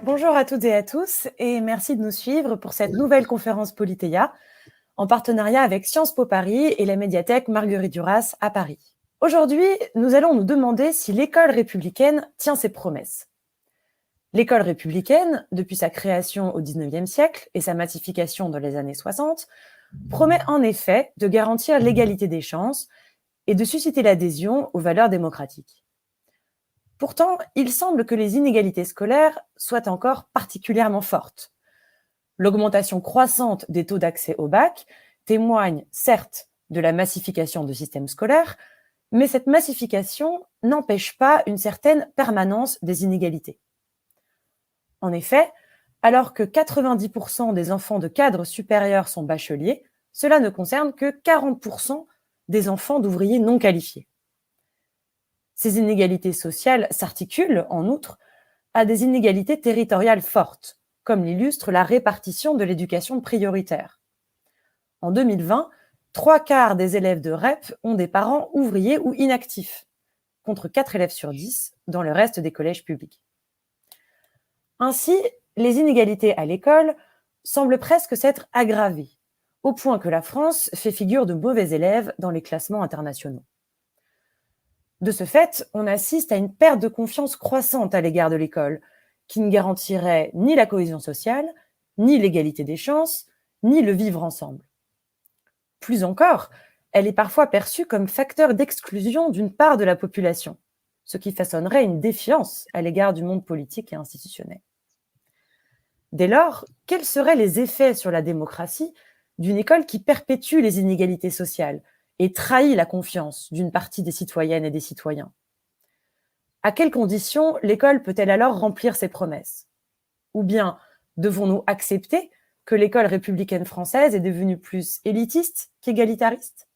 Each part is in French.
Bonjour à toutes et à tous et merci de nous suivre pour cette nouvelle conférence Politeia en partenariat avec Sciences Po Paris et la médiathèque Marguerite Duras à Paris. Aujourd'hui, nous allons nous demander si l'école républicaine tient ses promesses. L'école républicaine, depuis sa création au XIXe siècle et sa massification dans les années 60, promet en effet de garantir l'égalité des chances et de susciter l'adhésion aux valeurs démocratiques. Pourtant, il semble que les inégalités scolaires soient encore particulièrement fortes. L'augmentation croissante des taux d'accès au bac témoigne certes de la massification du système scolaire, mais cette massification n'empêche pas une certaine permanence des inégalités. En effet, alors que 90% des enfants de cadres supérieurs sont bacheliers, cela ne concerne que 40% des enfants d'ouvriers non qualifiés. Ces inégalités sociales s'articulent, en outre, à des inégalités territoriales fortes, comme l'illustre la répartition de l'éducation prioritaire. En 2020, 3/4 des élèves de REP ont des parents ouvriers ou inactifs, contre 4 élèves sur 10 dans le reste des collèges publics. Ainsi, les inégalités à l'école semblent presque s'être aggravées, au point que la France fait figure de mauvais élève dans les classements internationaux. De ce fait, on assiste à une perte de confiance croissante à l'égard de l'école, qui ne garantirait ni la cohésion sociale, ni l'égalité des chances, ni le vivre ensemble. Plus encore, elle est parfois perçue comme facteur d'exclusion d'une part de la population, ce qui façonnerait une défiance à l'égard du monde politique et institutionnel. Dès lors, quels seraient les effets sur la démocratie d'une école qui perpétue les inégalités sociales et trahit la confiance d'une partie des citoyennes et des citoyens? À quelles conditions l'école peut-elle alors remplir ses promesses? Ou bien devons-nous accepter que l'école républicaine française est devenue plus élitiste qu'égalitariste?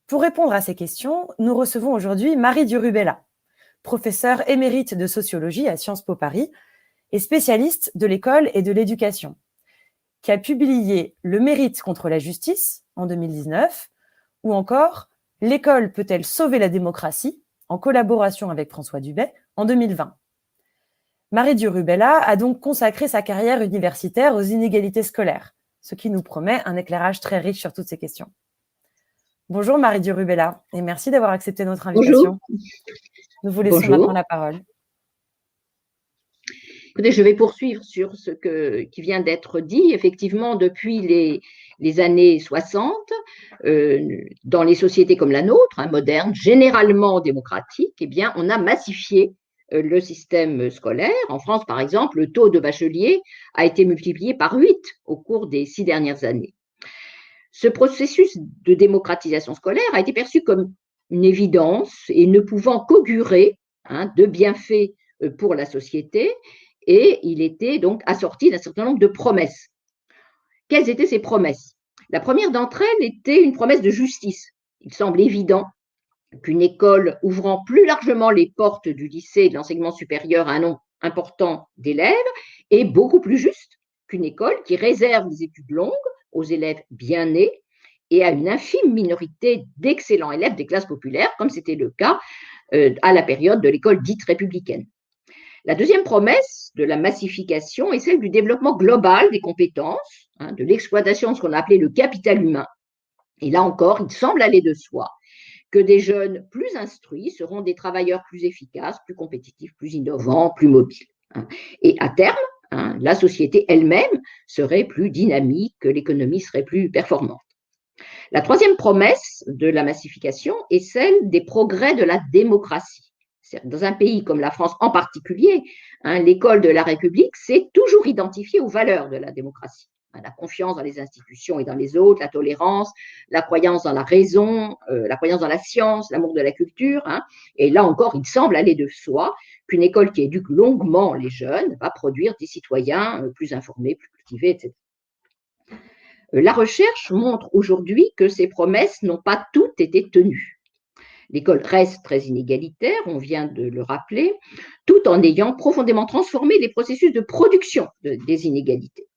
Pour répondre à ces questions, nous recevons aujourd'hui Marie Durubella, professeure émérite de sociologie à Sciences Po Paris et spécialiste de l'école et de l'éducation, qui a publié Le mérite contre la justice en 2019, ou encore L'école peut-elle sauver la démocratie en collaboration avec François Dubet en 2020. Marie Durubella a donc consacré sa carrière universitaire aux inégalités scolaires, ce qui nous promet un éclairage très riche sur toutes ces questions. Bonjour Marie Durubella, et merci d'avoir accepté notre invitation. Bonjour. Nous vous laissons maintenant la parole. Écoutez, je vais poursuivre sur ce qui vient d'être dit. Effectivement, depuis les années 60, dans les sociétés comme la nôtre, modernes, généralement démocratiques, eh bien, on a massifié le système scolaire. En France, par exemple, le taux de bacheliers a été multiplié par 8 au cours des 6 dernières années. Ce processus de démocratisation scolaire a été perçu comme une évidence et ne pouvant qu'augurer de bienfaits pour la société, et il était donc assorti d'un certain nombre de promesses. Quelles étaient ces promesses? La première d'entre elles était une promesse de justice. Il semble évident qu'une école ouvrant plus largement les portes du lycée et de l'enseignement supérieur à un nombre important d'élèves est beaucoup plus juste qu'une école qui réserve des études longues aux élèves bien nés et à une infime minorité d'excellents élèves des classes populaires, comme c'était le cas à la période de l'école dite républicaine. La deuxième promesse de la massification est celle du développement global des compétences, de l'exploitation de ce qu'on a appelé le capital humain. Et là encore, il semble aller de soi que des jeunes plus instruits seront des travailleurs plus efficaces, plus compétitifs, plus innovants, plus mobiles. Et à terme, la société elle-même serait plus dynamique, l'économie serait plus performante. La troisième promesse de la massification est celle des progrès de la démocratie. Dans un pays comme la France en particulier, l'école de la République s'est toujours identifiée aux valeurs de la démocratie. La confiance dans les institutions et dans les autres, la tolérance, la croyance dans la raison, la croyance dans la science, l'amour de la culture. Et là encore, il semble aller de soi qu'une école qui éduque longuement les jeunes va produire des citoyens plus informés, plus cultivés, etc. La recherche montre aujourd'hui que ces promesses n'ont pas toutes été tenues. L'école reste très inégalitaire, on vient de le rappeler, tout en ayant profondément transformé les processus de production des inégalités.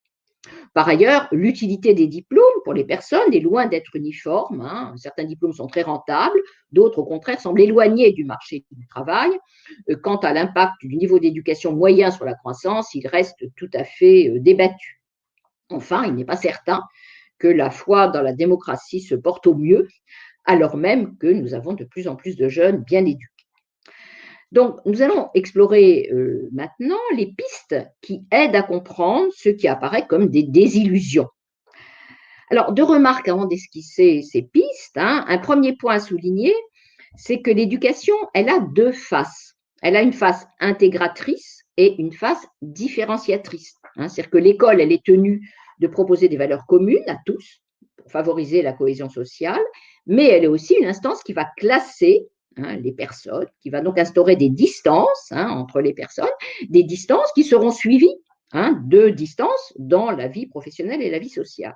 Par ailleurs, l'utilité des diplômes pour les personnes est loin d'être uniforme. Hein. Certains diplômes sont très rentables, d'autres, au contraire, semblent éloignés du marché du travail. Quant à l'impact du niveau d'éducation moyen sur la croissance, il reste tout à fait débattu. Enfin, il n'est pas certain que la foi dans la démocratie se porte au mieux, alors même que nous avons de plus en plus de jeunes bien éduqués. Donc, nous allons explorer maintenant les pistes qui aident à comprendre ce qui apparaît comme des désillusions. Alors, deux remarques avant d'esquisser ces pistes. Hein. Un premier point à souligner, c'est que l'éducation, elle a deux faces. Elle a une face intégratrice et une face différenciatrice. Hein. C'est-à-dire que l'école, elle est tenue de proposer des valeurs communes à tous pour favoriser la cohésion sociale, mais elle est aussi une instance qui va classer les personnes, qui va donc instaurer des distances entre les personnes, des distances qui seront suivies de distances dans la vie professionnelle et la vie sociale.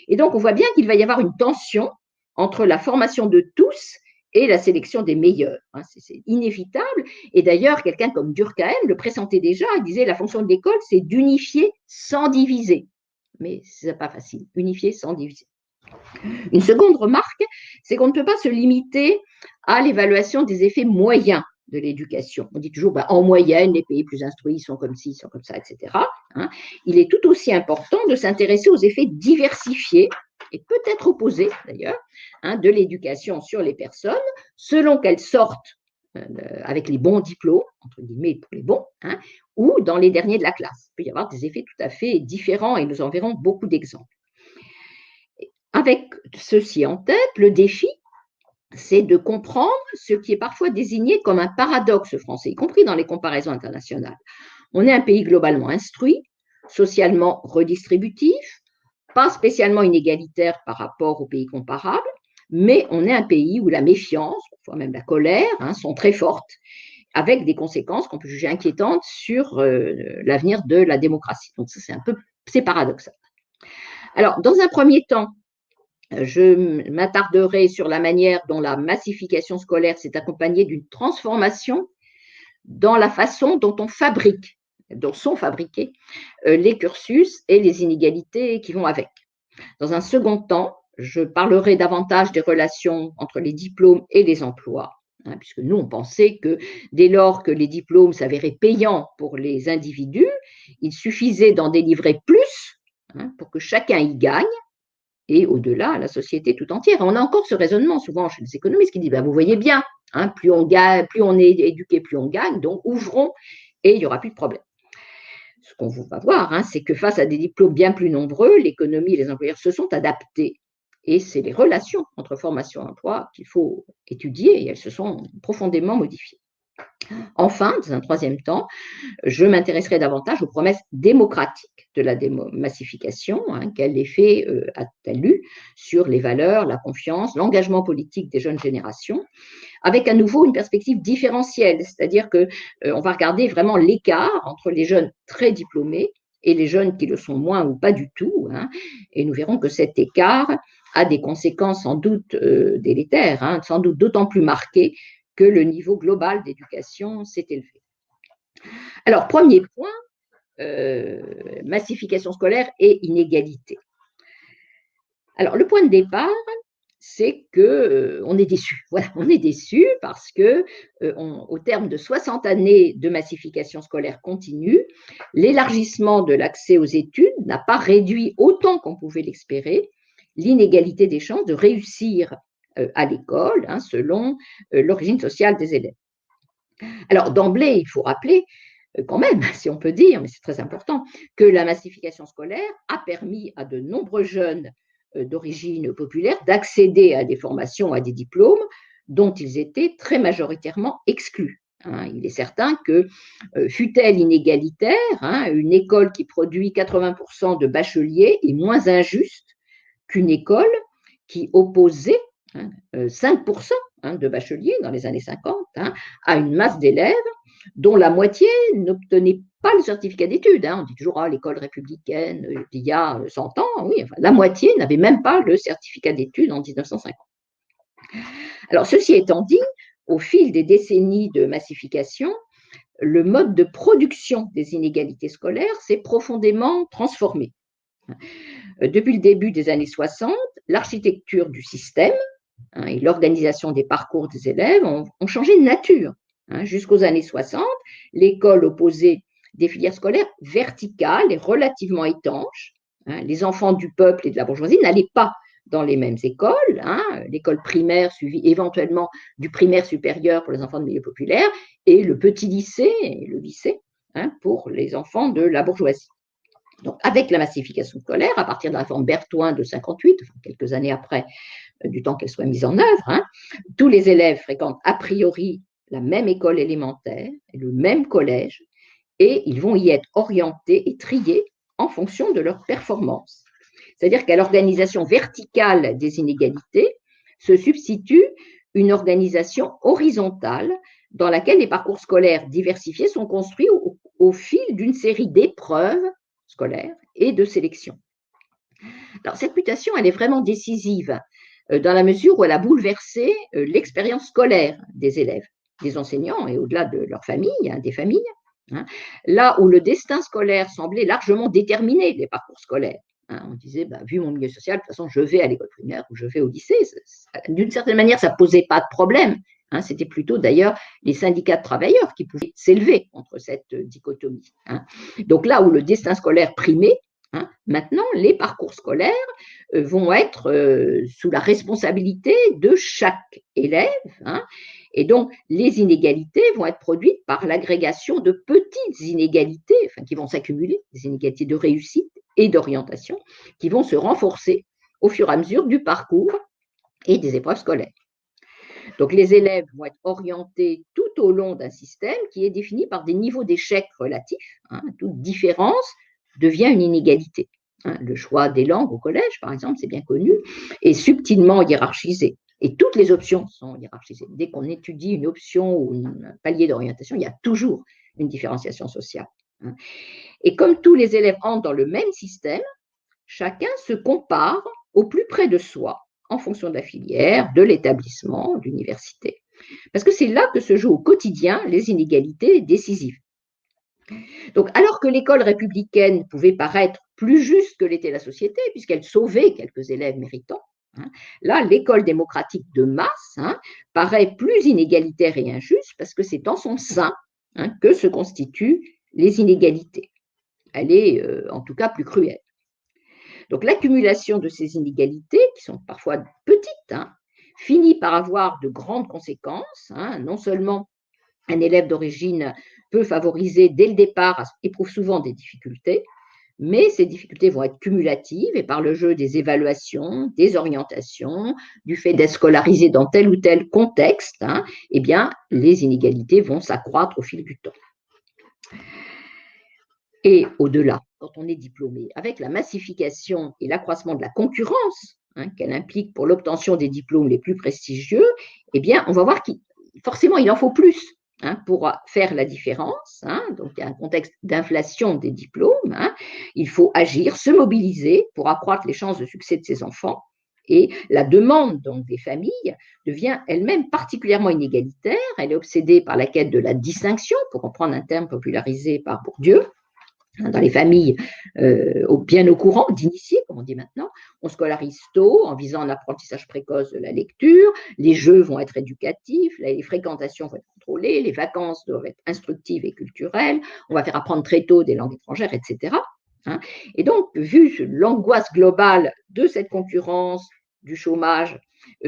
Et donc, on voit bien qu'il va y avoir une tension entre la formation de tous et la sélection des meilleurs. C'est inévitable. Et d'ailleurs, quelqu'un comme Durkheim le pressentait déjà. Il disait la fonction de l'école, c'est d'unifier sans diviser. Mais ce n'est pas facile, unifier sans diviser. Une seconde remarque, c'est qu'on ne peut pas se limiter à l'évaluation des effets moyens de l'éducation. On dit toujours, en moyenne, les pays plus instruits sont comme ci, sont comme ça, etc. Il est tout aussi important de s'intéresser aux effets diversifiés et peut-être opposés d'ailleurs de l'éducation sur les personnes, selon qu'elles sortent avec les bons diplômes, entre guillemets pour les bons, ou dans les derniers de la classe. Il peut y avoir des effets tout à fait différents et nous en verrons beaucoup d'exemples. Avec ceci en tête, le défi, c'est de comprendre ce qui est parfois désigné comme un paradoxe français, y compris dans les comparaisons internationales. On est un pays globalement instruit, socialement redistributif, pas spécialement inégalitaire par rapport aux pays comparables, mais on est un pays où la méfiance, parfois même la colère, sont très fortes, avec des conséquences qu'on peut juger inquiétantes sur l'avenir de la démocratie. Donc ça, c'est paradoxal. Alors, dans un premier temps, je m'attarderai sur la manière dont la massification scolaire s'est accompagnée d'une transformation dans la façon dont sont fabriqués les cursus et les inégalités qui vont avec. Dans un second temps, je parlerai davantage des relations entre les diplômes et les emplois, puisque nous, on pensait que dès lors que les diplômes s'avéraient payants pour les individus, il suffisait d'en délivrer plus pour que chacun y gagne, et au-delà, la société tout entière. On a encore ce raisonnement souvent chez les économistes qui disent, vous voyez bien, plus on gagne, plus on est éduqué, plus on gagne, donc ouvrons et il n'y aura plus de problème. Ce qu'on va voir, c'est que face à des diplômes bien plus nombreux, l'économie et les employeurs se sont adaptés. Et c'est les relations entre formation et emploi qu'il faut étudier et elles se sont profondément modifiées. Enfin, dans un troisième temps, je m'intéresserai davantage aux promesses démocratiques de la massification, quel effet a-t-elle eu sur les valeurs, la confiance, l'engagement politique des jeunes générations, avec à nouveau une perspective différentielle, c'est-à-dire qu'on va regarder vraiment l'écart entre les jeunes très diplômés et les jeunes qui le sont moins ou pas du tout, et nous verrons que cet écart a des conséquences sans doute délétères, sans doute d'autant plus marquées que le niveau global d'éducation s'est élevé. Alors, premier point, massification scolaire et inégalité. Alors, le point de départ, c'est qu'on est déçu. Voilà, on est déçu parce que, au terme de 60 années de massification scolaire continue, l'élargissement de l'accès aux études n'a pas réduit autant qu'on pouvait l'espérer l'inégalité des chances de réussir à l'école, selon l'origine sociale des élèves. Alors, d'emblée, il faut rappeler, quand même, si on peut dire, mais c'est très important, que la massification scolaire a permis à de nombreux jeunes d'origine populaire d'accéder à des formations, à des diplômes dont ils étaient très majoritairement exclus. Il est certain que, fût-elle inégalitaire, une école qui produit 80% de bacheliers est moins injuste qu'une école qui opposait 5% de bacheliers dans les années 50 à une masse d'élèves dont la moitié n'obtenait pas le certificat d'études. On dit toujours l'école républicaine d'il y a 100 ans, oui, la moitié n'avait même pas le certificat d'études en 1950. Alors, ceci étant dit, au fil des décennies de massification, le mode de production des inégalités scolaires s'est profondément transformé. Depuis le début des années 60, l'architecture du système et l'organisation des parcours des élèves ont changé de nature. Jusqu'aux années 60, l'école opposait des filières scolaires verticales et relativement étanches. Les enfants du peuple et de la bourgeoisie n'allaient pas dans les mêmes écoles, l'école primaire suivie éventuellement du primaire supérieur pour les enfants de milieu populaire et le petit lycée et le lycée pour les enfants de la bourgeoisie. Donc, avec la massification scolaire, à partir de la réforme Berthoin de 58, quelques années après du temps qu'elle soit mise en œuvre, tous les élèves fréquentent a priori la même école élémentaire et le même collège, et ils vont y être orientés et triés en fonction de leur performance. C'est-à-dire qu'à l'organisation verticale des inégalités se substitue une organisation horizontale dans laquelle les parcours scolaires diversifiés sont construits au fil d'une série d'épreuves scolaires et de sélection. Alors, cette mutation, elle est vraiment décisive dans la mesure où elle a bouleversé l'expérience scolaire des élèves, des enseignants et au-delà de leurs familles, des familles, là où le destin scolaire semblait largement déterminer les parcours scolaires. On disait, vu mon milieu social, de toute façon, je vais à l'école primaire ou je vais au lycée. D'une certaine manière, ça ne posait pas de problème. C'était plutôt d'ailleurs les syndicats de travailleurs qui pouvaient s'élever contre cette dichotomie. Donc là où le destin scolaire primait, maintenant, les parcours scolaires vont être sous la responsabilité de chaque élève. Et donc, les inégalités vont être produites par l'agrégation de petites inégalités, qui vont s'accumuler, des inégalités de réussite et d'orientation, qui vont se renforcer au fur et à mesure du parcours et des épreuves scolaires. Donc, les élèves vont être orientés tout au long d'un système qui est défini par des niveaux d'échec relatifs. Toute différence devient une inégalité. Le choix des langues au collège, par exemple, c'est bien connu, est subtilement hiérarchisé. Et toutes les options sont hiérarchisées. Dès qu'on étudie une option ou un palier d'orientation, il y a toujours une différenciation sociale. Et comme tous les élèves entrent dans le même système, chacun se compare au plus près de soi en fonction de la filière, de l'établissement, de l'université. Parce que c'est là que se jouent au quotidien les inégalités décisives. Donc, alors que l'école républicaine pouvait paraître plus juste que l'était la société, puisqu'elle sauvait quelques élèves méritants, là, l'école démocratique de masse paraît plus inégalitaire et injuste parce que c'est dans son sein que se constituent les inégalités. Elle est en tout cas plus cruelle. Donc, l'accumulation de ces inégalités, qui sont parfois petites, finit par avoir de grandes conséquences. Non seulement un élève d'origine peu favorisé dès le départ éprouve souvent des difficultés, mais ces difficultés vont être cumulatives et par le jeu des évaluations, des orientations, du fait d'être scolarisé dans tel ou tel contexte, eh bien, les inégalités vont s'accroître au fil du temps. Et au-delà, quand on est diplômé, avec la massification et l'accroissement de la concurrence qu'elle implique pour l'obtention des diplômes les plus prestigieux, eh bien, on va voir qu'il forcément, il en faut plus pour faire la différence. Donc, il y a un contexte d'inflation des diplômes. Il faut agir, se mobiliser pour accroître les chances de succès de ses enfants. Et la demande donc, des familles devient elle-même particulièrement inégalitaire. Elle est obsédée par la quête de la distinction, pour reprendre un terme popularisé par Bourdieu. Dans les familles bien au courant, d'initiés, comme on dit maintenant, on scolarise tôt en visant un apprentissage précoce de la lecture, les jeux vont être éducatifs, les fréquentations vont être contrôlées, les vacances doivent être instructives et culturelles, on va faire apprendre très tôt des langues étrangères, etc. Et donc, vu l'angoisse globale de cette concurrence, du chômage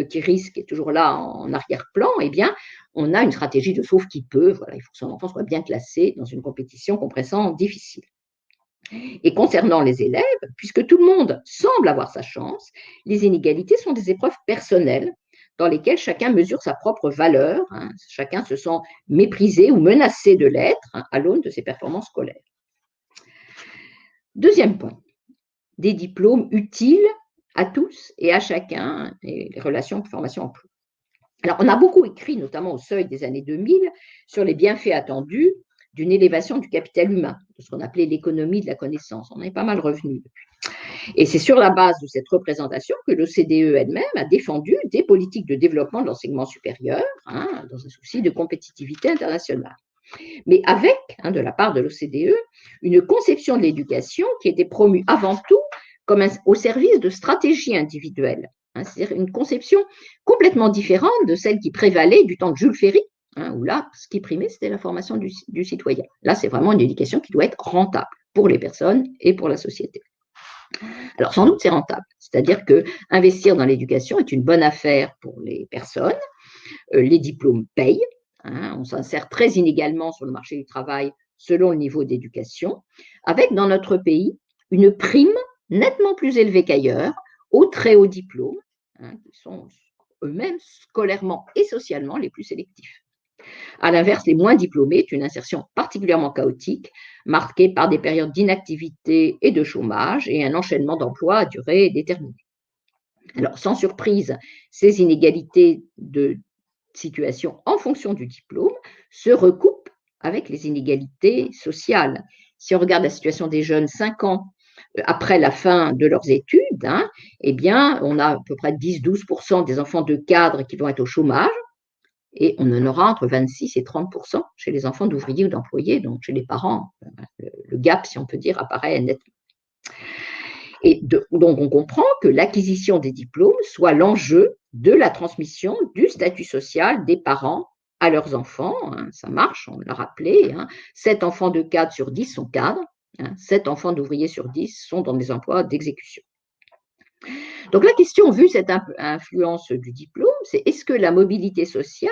qui risque, est toujours là en arrière-plan, eh bien, on a une stratégie de sauve qui peut, voilà, il faut que son enfant soit bien classé dans une compétition qu'on pressent difficile. Et concernant les élèves, puisque tout le monde semble avoir sa chance, les inégalités sont des épreuves personnelles dans lesquelles chacun mesure sa propre valeur, chacun se sent méprisé ou menacé de l'être à l'aune de ses performances scolaires. Deuxième point, des diplômes utiles à tous et à chacun, et les relations de formation-emploi. Alors, on a beaucoup écrit, notamment au seuil des années 2000, sur les bienfaits attendus d'une élévation du capital humain, de ce qu'on appelait l'économie de la connaissance. On est pas mal revenu depuis. Et c'est sur la base de cette représentation que l'OCDE elle-même a défendu des politiques de développement de l'enseignement supérieur, dans un souci de compétitivité internationale. Mais avec, de la part de l'OCDE, une conception de l'éducation qui était promue avant tout comme au service de stratégies individuelles. C'est-à-dire une conception complètement différente de celle qui prévalait du temps de Jules Ferry, où là, ce qui primait, c'était la formation du citoyen. Là, c'est vraiment une éducation qui doit être rentable pour les personnes et pour la société. Alors, sans doute, c'est rentable. C'est-à-dire que investir dans l'éducation est une bonne affaire pour les personnes. Les diplômes payent. On s'insère très inégalement sur le marché du travail selon le niveau d'éducation, avec dans notre pays une prime nettement plus élevée qu'ailleurs aux très hauts diplômes, qui sont eux-mêmes scolairement et socialement les plus sélectifs. À l'inverse, les moins diplômés est une insertion particulièrement chaotique, marquée par des périodes d'inactivité et de chômage et un enchaînement d'emplois à durée déterminée. Alors, sans surprise, ces inégalités de situation en fonction du diplôme se recoupent avec les inégalités sociales. Si on regarde la situation des jeunes 5 ans après la fin de leurs études, eh bien, on a à peu près 10-12% des enfants de cadres qui vont être au chômage, et on en aura entre 26 et 30% chez les enfants d'ouvriers ou d'employés, donc chez les parents. Le gap, si on peut dire, apparaît nettement. Et donc, on comprend que l'acquisition des diplômes soit l'enjeu de la transmission du statut social des parents à leurs enfants. Ça marche, on l'a rappelé. 7 enfants de cadres sur 10 sont cadres. 7 enfants d'ouvriers sur 10 sont dans des emplois d'exécution. Donc la question, vu cette influence du diplôme, c'est est-ce que la mobilité sociale,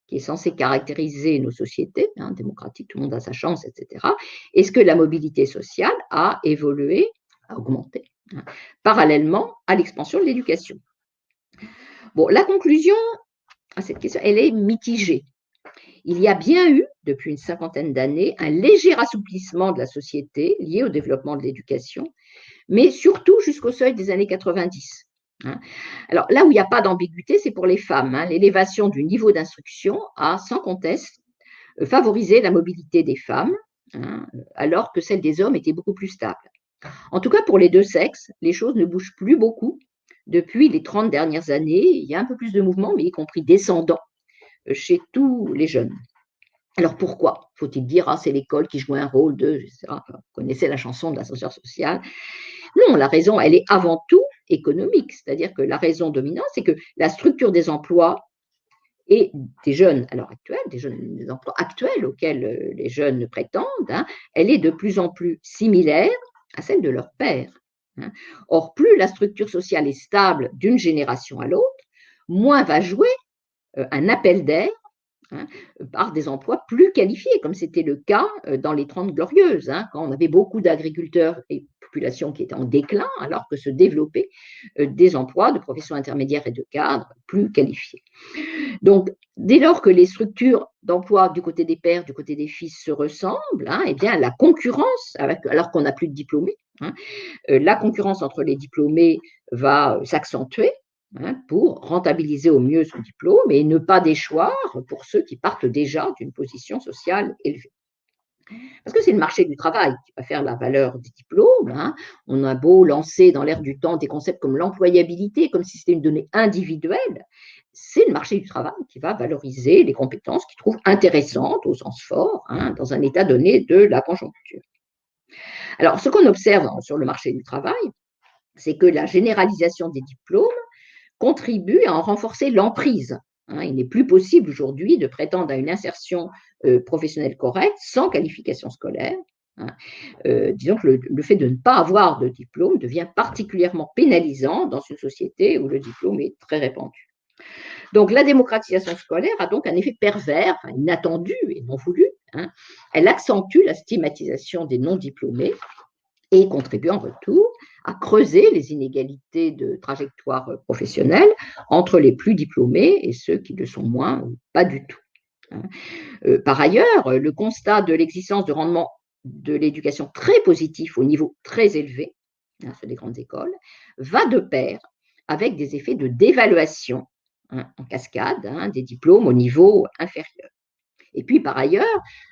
qui est censée caractériser nos sociétés démocratiques, tout le monde a sa chance, etc., est-ce que la mobilité sociale a évolué, a augmenté, parallèlement à l'expansion de l'éducation? Bon, la conclusion à cette question, elle est mitigée. Il y a bien eu, depuis une cinquantaine d'années, un léger assouplissement de la société lié au développement de l'éducation, mais surtout jusqu'au seuil des années 90. Alors là où il n'y a pas d'ambiguïté, c'est pour les femmes. L'élévation du niveau d'instruction a, sans conteste, favorisé la mobilité des femmes, alors que celle des hommes était beaucoup plus stable. En tout cas, pour les deux sexes, les choses ne bougent plus beaucoup. Depuis les 30 dernières années, il y a un peu plus de mouvement, mais y compris descendant, chez tous les jeunes. Alors pourquoi? Faut-il dire, c'est l'école qui joue un rôle de, etc. Vous connaissez la chanson de l'ascenseur social. Non, la raison, elle est avant tout économique, c'est-à-dire que la raison dominante, c'est que la structure des emplois et des jeunes à l'heure actuelle, des emplois actuels auxquels les jeunes prétendent, elle est de plus en plus similaire à celle de leurs pairs. Or, plus la structure sociale est stable d'une génération à l'autre, moins va jouer un appel d'air par des emplois plus qualifiés, comme c'était le cas dans les 30 Glorieuses, quand on avait beaucoup d'agriculteurs et populations qui étaient en déclin, alors que se développaient des emplois de professions intermédiaires et de cadres plus qualifiés. Donc, dès lors que les structures d'emploi du côté des pères, du côté des fils se ressemblent, eh bien, la concurrence, alors qu'on n'a plus de diplômés, la concurrence entre les diplômés va s'accentuer, pour rentabiliser au mieux son diplôme et ne pas déchoir pour ceux qui partent déjà d'une position sociale élevée. Parce que c'est le marché du travail qui va faire la valeur des diplômes. On a beau lancer dans l'air du temps des concepts comme l'employabilité, comme si c'était une donnée individuelle, c'est le marché du travail qui va valoriser les compétences qu'il trouve intéressantes au sens fort dans un état donné de la conjoncture. Alors, ce qu'on observe sur le marché du travail, c'est que la généralisation des diplômes contribue à en renforcer l'emprise. Il n'est plus possible aujourd'hui de prétendre à une insertion professionnelle correcte sans qualification scolaire. Disons que le fait de ne pas avoir de diplôme devient particulièrement pénalisant dans une société où le diplôme est très répandu. Donc la démocratisation scolaire a donc un effet pervers, inattendu et non voulu. Elle accentue la stigmatisation des non-diplômés et contribue en retour à creuser les inégalités de trajectoire professionnelle entre les plus diplômés et ceux qui le sont moins ou pas du tout. Par ailleurs, le constat de l'existence de rendements de l'éducation très positifs au niveau très élevé, ceux des grandes écoles, va de pair avec des effets de dévaluation en cascade des diplômes au niveau inférieur. Et puis, par ailleurs,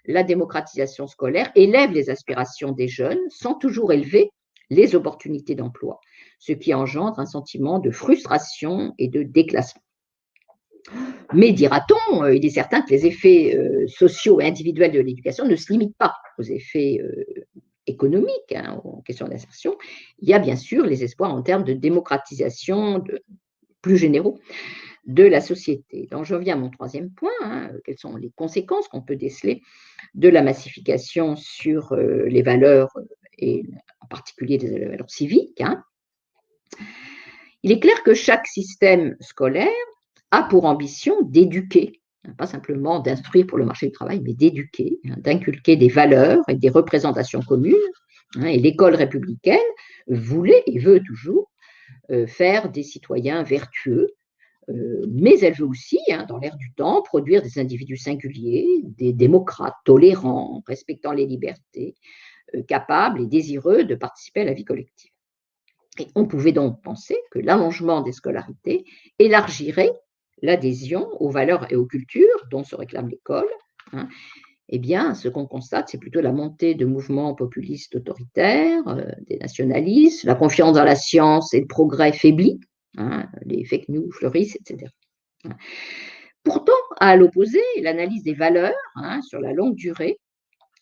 la démocratisation scolaire élève les aspirations des jeunes sans toujours élever les opportunités d'emploi, ce qui engendre un sentiment de frustration et de déclassement. Mais, dira-t-on, il est certain que les effets sociaux et individuels de l'éducation ne se limitent pas aux effets économiques, aux questions d'insertion, il y a bien sûr les espoirs en termes de démocratisation plus généraux de la société. Donc, je viens à mon troisième point, quelles sont les conséquences qu'on peut déceler de la massification sur les valeurs, et en particulier des valeurs civiques. Il est clair que chaque système scolaire a pour ambition d'éduquer, pas simplement d'instruire pour le marché du travail, mais d'éduquer, d'inculquer des valeurs et des représentations communes. Et l'école républicaine voulait et veut toujours faire des citoyens vertueux, mais elle veut aussi, dans l'air du temps, produire des individus singuliers, des démocrates tolérants, respectant les libertés, capables et désireux de participer à la vie collective. Et on pouvait donc penser que l'allongement des scolarités élargirait l'adhésion aux valeurs et aux cultures dont se réclame l'école. Eh bien, ce qu'on constate, c'est plutôt la montée de mouvements populistes autoritaires, des nationalistes, la confiance dans la science et le progrès faiblit, les fake news fleurissent, etc. Pourtant, à l'opposé, l'analyse des valeurs sur la longue durée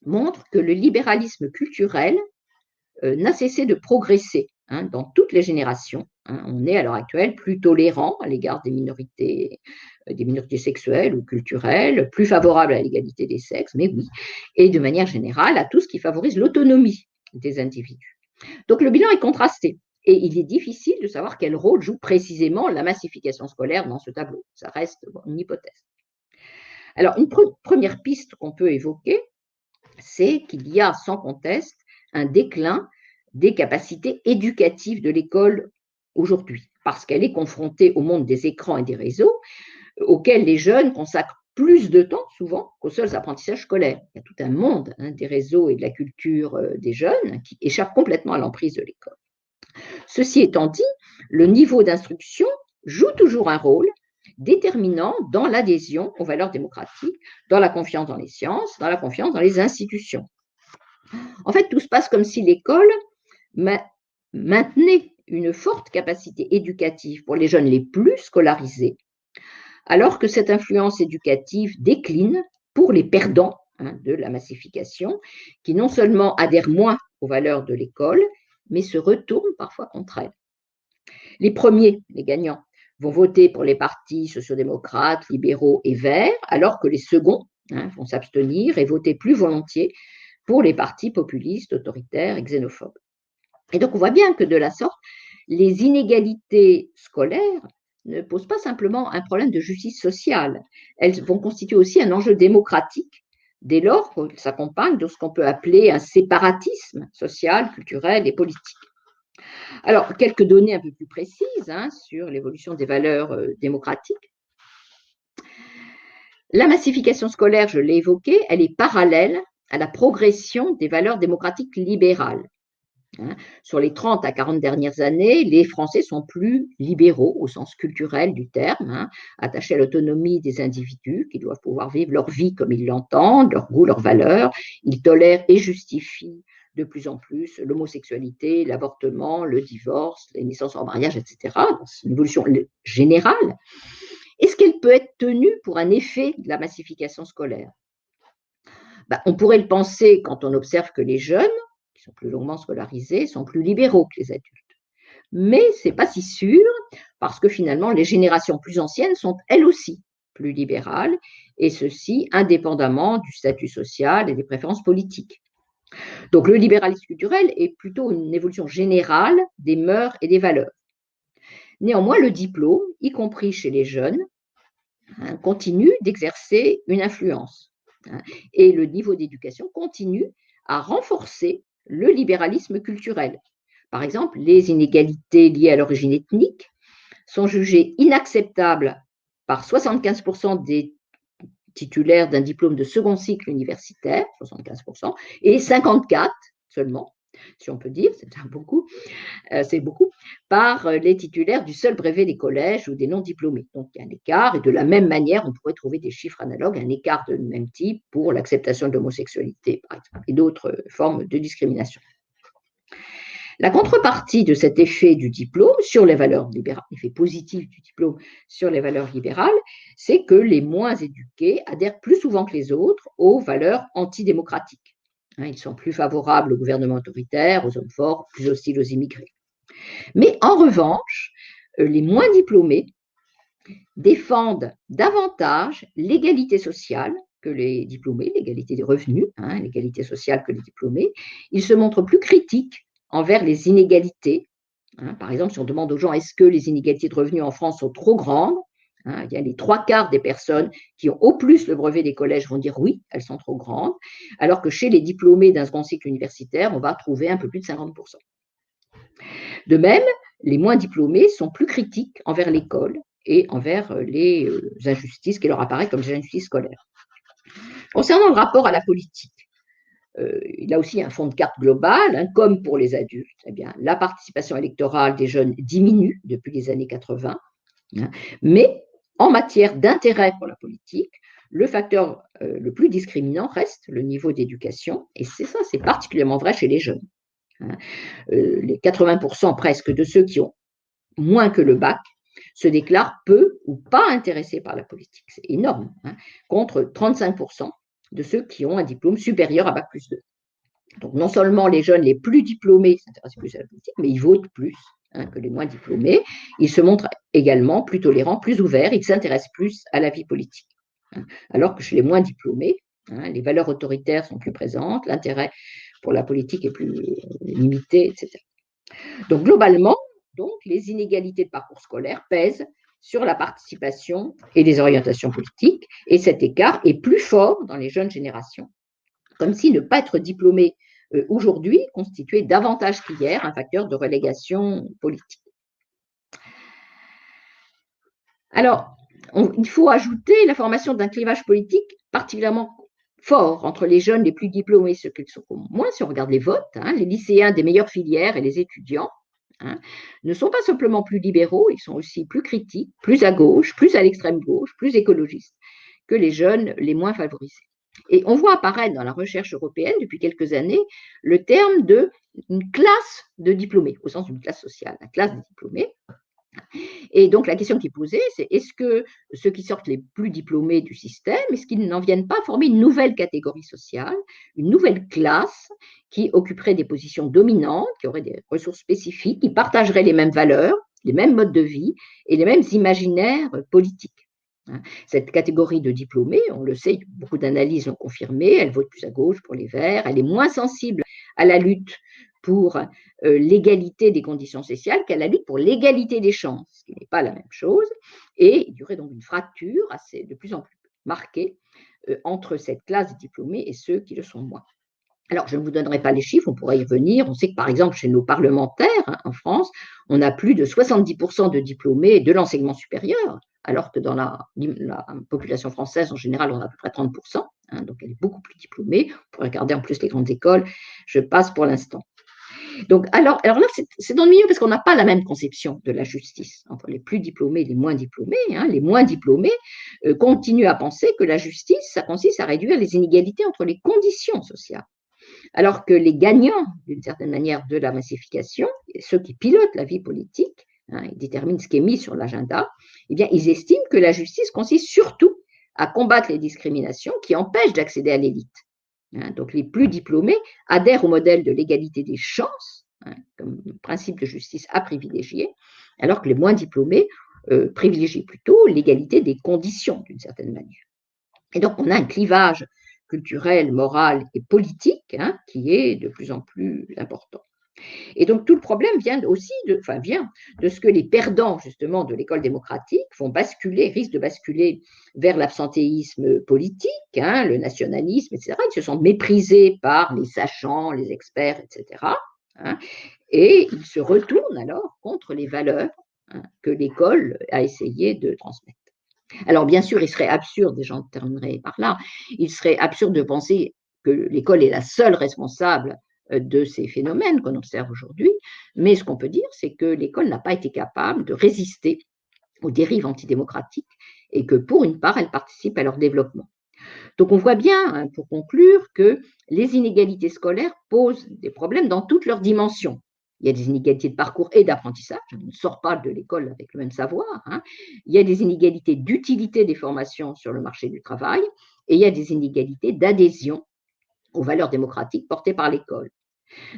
montre que le libéralisme culturel n'a cessé de progresser dans toutes les générations. On est à l'heure actuelle plus tolérant à l'égard des minorités sexuelles ou culturelles, plus favorable à l'égalité des sexes, mais oui, et de manière générale à tout ce qui favorise l'autonomie des individus. Donc le bilan est contrasté. Et il est difficile de savoir quel rôle joue précisément la massification scolaire dans ce tableau. Ça reste une hypothèse. Alors, une première piste qu'on peut évoquer, c'est qu'il y a sans conteste un déclin des capacités éducatives de l'école aujourd'hui, parce qu'elle est confrontée au monde des écrans et des réseaux, auxquels les jeunes consacrent plus de temps, souvent, qu'aux seuls apprentissages scolaires. Il y a tout un monde des réseaux et de la culture des jeunes qui échappe complètement à l'emprise de l'école. Ceci étant dit, le niveau d'instruction joue toujours un rôle déterminant dans l'adhésion aux valeurs démocratiques, dans la confiance dans les sciences, dans la confiance dans les institutions. En fait, tout se passe comme si l'école maintenait une forte capacité éducative pour les jeunes les plus scolarisés, alors que cette influence éducative décline pour les perdants de la massification, qui non seulement adhèrent moins aux valeurs de l'école, mais se retournent parfois contre elles. Les premiers, les gagnants, vont voter pour les partis sociodémocrates, libéraux et verts, alors que les seconds vont s'abstenir et voter plus volontiers pour les partis populistes, autoritaires et xénophobes. Et donc on voit bien que de la sorte, les inégalités scolaires ne posent pas simplement un problème de justice sociale, elles vont constituer aussi un enjeu démocratique, dès lors qu'elles s'accompagnent de ce qu'on peut appeler un séparatisme social, culturel et politique. Alors, quelques données un peu plus précises sur l'évolution des valeurs démocratiques. La massification scolaire, je l'ai évoqué, elle est parallèle à la progression des valeurs démocratiques libérales. Sur les 30 à 40 dernières années, les Français sont plus libéraux au sens culturel du terme, attachés à l'autonomie des individus qui doivent pouvoir vivre leur vie comme ils l'entendent, leurs goûts, leurs valeurs. Ils tolèrent et justifient de plus en plus l'homosexualité, l'avortement, le divorce, les naissances hors mariage, etc. C'est une évolution générale. Est-ce qu'elle peut être tenue pour un effet de la massification scolaire ? On pourrait le penser quand on observe que les jeunes, qui sont plus longuement scolarisés, sont plus libéraux que les adultes. Mais ce n'est pas si sûr, parce que finalement, les générations plus anciennes sont elles aussi plus libérales, et ceci indépendamment du statut social et des préférences politiques. Donc le libéralisme culturel est plutôt une évolution générale des mœurs et des valeurs. Néanmoins, le diplôme, y compris chez les jeunes, continue d'exercer une influence. Et le niveau d'éducation continue à renforcer le libéralisme culturel. Par exemple, les inégalités liées à l'origine ethnique sont jugées inacceptables par 75% des titulaires d'un diplôme de second cycle universitaire, 75%, et 54% seulement, si on peut dire, c'est beaucoup, par les titulaires du seul brevet des collèges ou des non-diplômés. Donc il y a un écart, et de la même manière, on pourrait trouver des chiffres analogues, un écart de même type pour l'acceptation de l'homosexualité, par exemple, et d'autres formes de discrimination. La contrepartie de cet effet du diplôme sur les valeurs libérales, l'effet positif du diplôme sur les valeurs libérales, c'est que les moins éduqués adhèrent plus souvent que les autres aux valeurs antidémocratiques. Ils sont plus favorables au gouvernement autoritaire, aux hommes forts, plus hostiles aux immigrés. Mais en revanche, les moins diplômés défendent davantage l'égalité sociale que les diplômés, l'égalité des revenus, l'égalité sociale que les diplômés. Ils se montrent plus critiques envers les inégalités. Par exemple, si on demande aux gens est-ce que les inégalités de revenus en France sont trop grandes, il y a les 3/4 des personnes qui ont au plus le brevet des collèges vont dire oui, elles sont trop grandes, alors que chez les diplômés d'un second cycle universitaire, on va trouver un peu plus de 50%. De même, les moins diplômés sont plus critiques envers l'école et envers les injustices qui leur apparaissent comme des injustices scolaires. Concernant le rapport à la politique, il a aussi un fond de carte global, comme pour les adultes. Eh bien, la participation électorale des jeunes diminue depuis les années 80, mais en matière d'intérêt pour la politique, le facteur le plus discriminant reste le niveau d'éducation, et c'est particulièrement vrai chez les jeunes. Les 80% presque de ceux qui ont moins que le bac se déclarent peu ou pas intéressés par la politique. C'est énorme, contre 35% de ceux qui ont un diplôme supérieur à bac+2. Donc non seulement les jeunes les plus diplômés s'intéressent plus à la politique, mais ils votent plus que les moins diplômés. Ils se montrent également plus tolérants, plus ouverts, ils s'intéressent plus à la vie politique. Alors que chez les moins diplômés, les valeurs autoritaires sont plus présentes, l'intérêt pour la politique est plus limité, etc. Donc globalement, les inégalités de parcours scolaire pèsent sur la participation et les orientations politiques, et cet écart est plus fort dans les jeunes générations, comme si ne pas être diplômé aujourd'hui constituait davantage qu'hier un facteur de relégation politique. Alors, il faut ajouter la formation d'un clivage politique particulièrement fort entre les jeunes les plus diplômés et ceux qui le sont moins. Si on regarde les votes, les lycéens des meilleures filières et les étudiants ne sont pas simplement plus libéraux, ils sont aussi plus critiques, plus à gauche, plus à l'extrême gauche, plus écologistes que les jeunes les moins favorisés. Et on voit apparaître dans la recherche européenne depuis quelques années le terme d'une classe de diplômés, au sens d'une classe sociale, la classe des diplômés. Et donc la question qui est posée, c'est est-ce que ceux qui sortent les plus diplômés du système, est-ce qu'ils n'en viennent pas former une nouvelle catégorie sociale, une nouvelle classe qui occuperait des positions dominantes, qui aurait des ressources spécifiques, qui partagerait les mêmes valeurs, les mêmes modes de vie et les mêmes imaginaires politiques. Cette catégorie de diplômés, on le sait, beaucoup d'analyses l'ont confirmé, elle vote plus à gauche pour les Verts, elle est moins sensible à la lutte pour l'égalité des conditions sociales qu'à la lutte pour l'égalité des chances, ce qui n'est pas la même chose. Et il y aurait donc une fracture de plus en plus marquée entre cette classe de diplômés et ceux qui le sont moins. Alors, je ne vous donnerai pas les chiffres, on pourrait y revenir. On sait que, par exemple, chez nos parlementaires en France, on a plus de 70% de diplômés de l'enseignement supérieur, alors que dans la population française, en général, on a à peu près 30%, donc elle est beaucoup plus diplômée. On pourrait regarder en plus les grandes écoles, je passe pour l'instant. Donc, alors là, c'est dans le milieu parce qu'on n'a pas la même conception de la justice entre les plus diplômés et les moins diplômés. Les moins diplômés continuent à penser que la justice, ça consiste à réduire les inégalités entre les conditions sociales. Alors que les gagnants, d'une certaine manière, de la massification, ceux qui pilotent la vie politique, ils déterminent ce qui est mis sur l'agenda, eh bien, ils estiment que la justice consiste surtout à combattre les discriminations qui empêchent d'accéder à l'élite. Donc, les plus diplômés adhèrent au modèle de l'égalité des chances, comme principe de justice à privilégier, alors que les moins diplômés privilégient plutôt l'égalité des conditions, d'une certaine manière. Et donc, on a un clivage culturel, moral et politique qui est de plus en plus important. Et donc, tout le problème vient aussi de ce que les perdants, justement, de l'école démocratique risquent de basculer vers l'absentéisme politique, le nationalisme, etc. Ils se sentent méprisés par les sachants, les experts, etc. Et ils se retournent alors contre les valeurs que l'école a essayé de transmettre. Alors, bien sûr, il serait absurde, et j'en terminerai par là, il serait absurde de penser que l'école est la seule responsable de ces phénomènes qu'on observe aujourd'hui, mais ce qu'on peut dire, c'est que l'école n'a pas été capable de résister aux dérives antidémocratiques et que, pour une part, elle participe à leur développement. Donc, on voit bien, pour conclure, que les inégalités scolaires posent des problèmes dans toutes leurs dimensions. Il y a des inégalités de parcours et d'apprentissage, on ne sort pas de l'école avec le même savoir. Il y a des inégalités d'utilité des formations sur le marché du travail et il y a des inégalités d'adhésion aux valeurs démocratiques portées par l'école.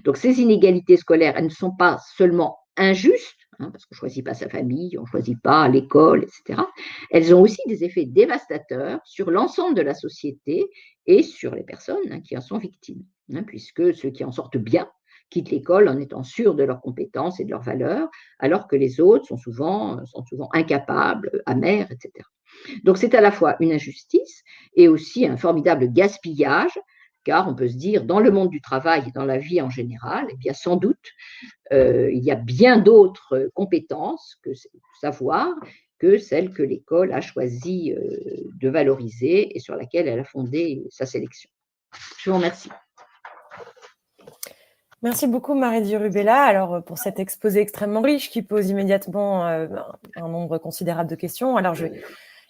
Donc ces inégalités scolaires, elles ne sont pas seulement injustes, parce qu'on ne choisit pas sa famille, on ne choisit pas l'école, etc. Elles ont aussi des effets dévastateurs sur l'ensemble de la société et sur les personnes qui en sont victimes, puisque ceux qui en sortent bien quittent l'école en étant sûrs de leurs compétences et de leurs valeurs, alors que les autres sont souvent incapables, amers, etc. Donc c'est à la fois une injustice et aussi un formidable gaspillage, car on peut se dire, dans le monde du travail et dans la vie en général, eh bien sans doute, il y a bien d'autres compétences, savoirs, que celles que l'école a choisi de valoriser et sur laquelle elle a fondé sa sélection. Je vous remercie. Merci beaucoup Marie Rubella alors pour cet exposé extrêmement riche qui pose immédiatement un nombre considérable de questions. Alors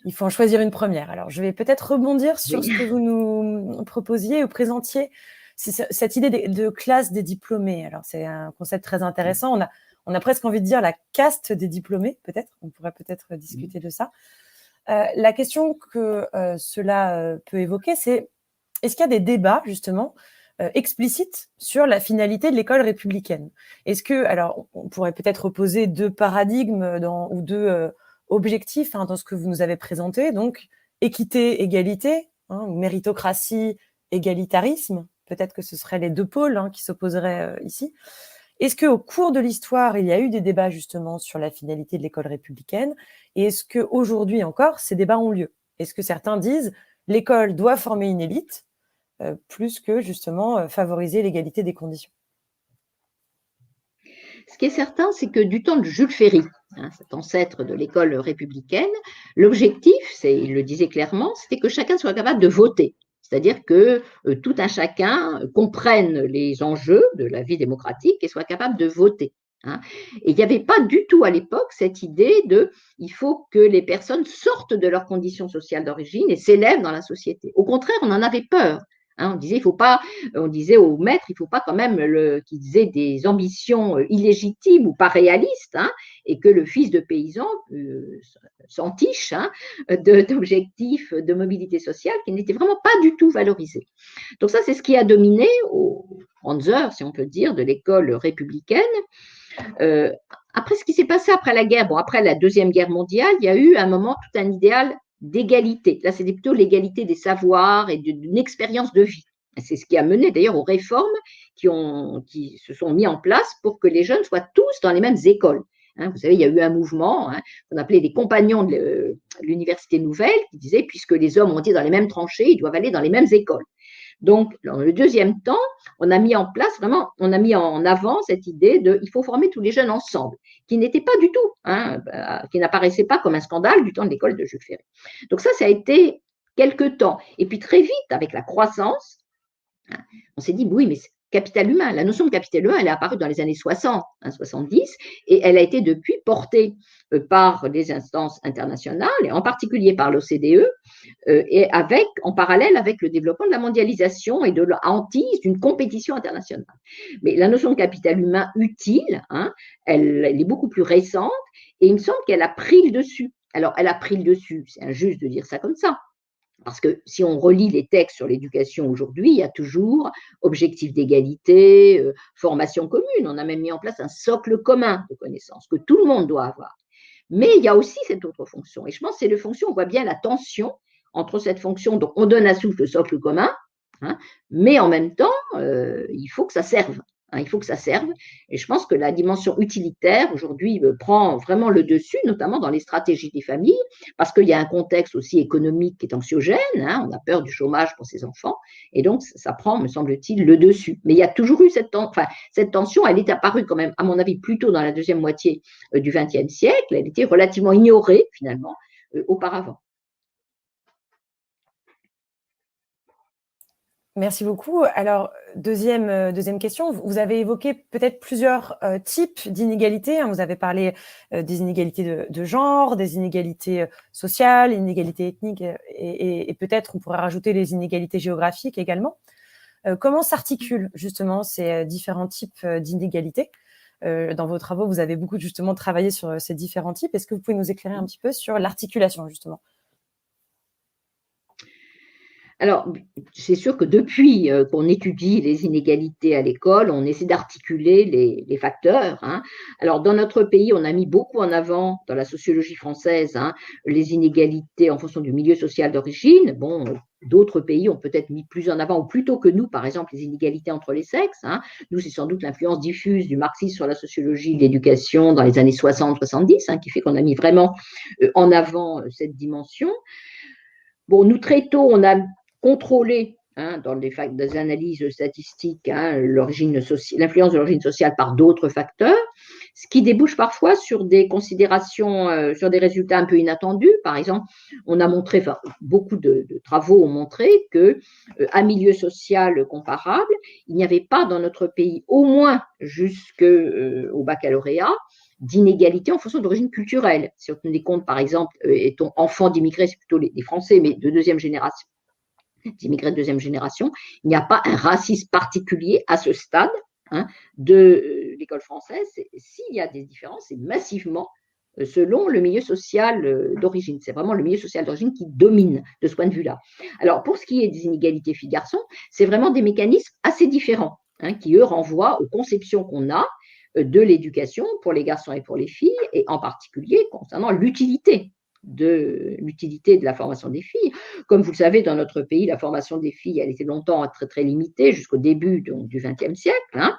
il faut en choisir une première. Alors je vais peut-être rebondir sur ce que vous nous proposiez ou présentiez, cette idée de classe des diplômés. Alors c'est un concept très intéressant. On a presque envie de dire la caste des diplômés, peut-être. On pourrait peut-être discuter de ça. La question que cela peut évoquer, c'est est-ce qu'il y a des débats justement explicite sur la finalité de l'école républicaine. Est-ce que, alors, on pourrait peut-être opposer deux paradigmes ou deux objectifs dans ce que vous nous avez présenté, donc équité, égalité, méritocratie, égalitarisme, peut-être que ce seraient les deux pôles qui s'opposeraient ici. Est-ce qu'au cours de l'histoire, il y a eu des débats justement sur la finalité de l'école républicaine? Et est-ce qu'aujourd'hui encore, ces débats ont lieu? Est-ce que certains disent l'école doit former une élite plus que justement favoriser l'égalité des conditions? Ce qui est certain, c'est que du temps de Jules Ferry, cet ancêtre de l'école républicaine, l'objectif, il le disait clairement, c'était que chacun soit capable de voter. C'est-à-dire que tout un chacun comprenne les enjeux de la vie démocratique et soit capable de voter. Et il n'y avait pas du tout à l'époque cette idée il faut que les personnes sortent de leurs conditions sociales d'origine et s'élèvent dans la société. Au contraire, on en avait peur. On disait aux maîtres, il ne faut pas quand même qu'ils aient des ambitions illégitimes ou pas réalistes, et que le fils de paysan s'entiche d'objectifs de mobilité sociale qui n'étaient vraiment pas du tout valorisés. Donc ça, c'est ce qui a dominé aux grandes heures, si on peut dire, de l'école républicaine. Après ce qui s'est passé après la guerre, après la Deuxième Guerre mondiale, il y a eu à un moment tout un idéal d'égalité. Là, c'était plutôt l'égalité des savoirs et d'une expérience de vie. C'est ce qui a mené d'ailleurs aux réformes qui se sont mises en place pour que les jeunes soient tous dans les mêmes écoles. Vous savez, il y a eu un mouvement qu'on appelait les compagnons de l'Université Nouvelle qui disait puisque les hommes ont été dans les mêmes tranchées, ils doivent aller dans les mêmes écoles. Donc, dans le deuxième temps, on a mis en avant cette idée il faut former tous les jeunes ensemble, qui n'était pas du tout, qui n'apparaissait pas comme un scandale du temps de l'école de Jules Ferry. Donc ça a été quelque temps. Et puis très vite, avec la croissance, on s'est dit, oui, mais capital humain, la notion de capital humain, elle est apparue dans les années 60, 70, et elle a été depuis portée par les instances internationales, et en particulier par l'OCDE, et en parallèle avec le développement de la mondialisation et de la hantise d'une compétition internationale. Mais la notion de capital humain utile, elle est beaucoup plus récente, et il me semble qu'elle a pris le dessus. Alors, elle a pris le dessus, c'est injuste de dire ça comme ça, parce que si on relit les textes sur l'éducation aujourd'hui, il y a toujours objectif d'égalité, formation commune. On a même mis en place un socle commun de connaissances que tout le monde doit avoir. Mais il y a aussi cette autre fonction. Et je pense que c'est la fonction, on voit bien la tension entre cette fonction dont on donne à souffle le socle commun, mais en même temps, il faut que ça serve. Il faut que ça serve. Et je pense que la dimension utilitaire, aujourd'hui, prend vraiment le dessus, notamment dans les stratégies des familles, parce qu'il y a un contexte aussi économique qui est anxiogène. On a peur du chômage pour ses enfants. Et donc, ça prend, me semble-t-il, le dessus. Mais il y a toujours eu cette tension. Elle est apparue quand même, à mon avis, plutôt dans la deuxième moitié du XXe siècle. Elle était relativement ignorée, finalement, auparavant. Merci beaucoup. Alors, deuxième question, vous avez évoqué peut-être plusieurs types d'inégalités. Vous avez parlé des inégalités de genre, des inégalités sociales, inégalités ethniques et peut-être on pourrait rajouter les inégalités géographiques également. Comment s'articulent justement ces différents types d'inégalités? Dans vos travaux, vous avez beaucoup justement travaillé sur ces différents types. Est-ce que vous pouvez nous éclairer un petit peu sur l'articulation justement? Alors, c'est sûr que depuis qu'on étudie les inégalités à l'école, on essaie d'articuler les facteurs, hein. Alors, dans notre pays, on a mis beaucoup en avant, dans la sociologie française, hein, les inégalités en fonction du milieu social d'origine. Bon, d'autres pays ont peut-être mis plus en avant, ou plutôt que nous, par exemple, les inégalités entre les sexes, hein. Nous, c'est sans doute l'influence diffuse du marxisme sur la sociologie de l'éducation dans les années 60-70, hein, qui fait qu'on a mis vraiment en avant cette dimension. Bon, nous, très tôt, on a contrôler, hein, dans des analyses statistiques, hein, l'influence de l'origine sociale par d'autres facteurs, ce qui débouche parfois sur des considérations, sur des résultats un peu inattendus. Par exemple, on a montré, enfin, beaucoup de travaux ont montré que, à milieu social comparable, il n'y avait pas dans notre pays, au moins jusqu'au baccalauréat, d'inégalités en fonction d'origine culturelle. Si on tenait compte, par exemple, étant enfant d'immigrés, c'est plutôt les Français, mais de deuxième génération, d'immigrés de deuxième génération, il n'y a pas un racisme particulier à ce stade, hein, de l'école française. S'il y a des différences, c'est massivement selon le milieu social d'origine. C'est vraiment le milieu social d'origine qui domine de ce point de vue-là. Alors, pour ce qui est des inégalités filles-garçons, c'est vraiment des mécanismes assez différents, hein, qui, eux, renvoient aux conceptions qu'on a de l'éducation pour les garçons et pour les filles, et en particulier concernant l'utilité de la formation des filles. Comme vous le savez, dans notre pays, la formation des filles, elle était longtemps très, très limitée jusqu'au début du XXe siècle, hein.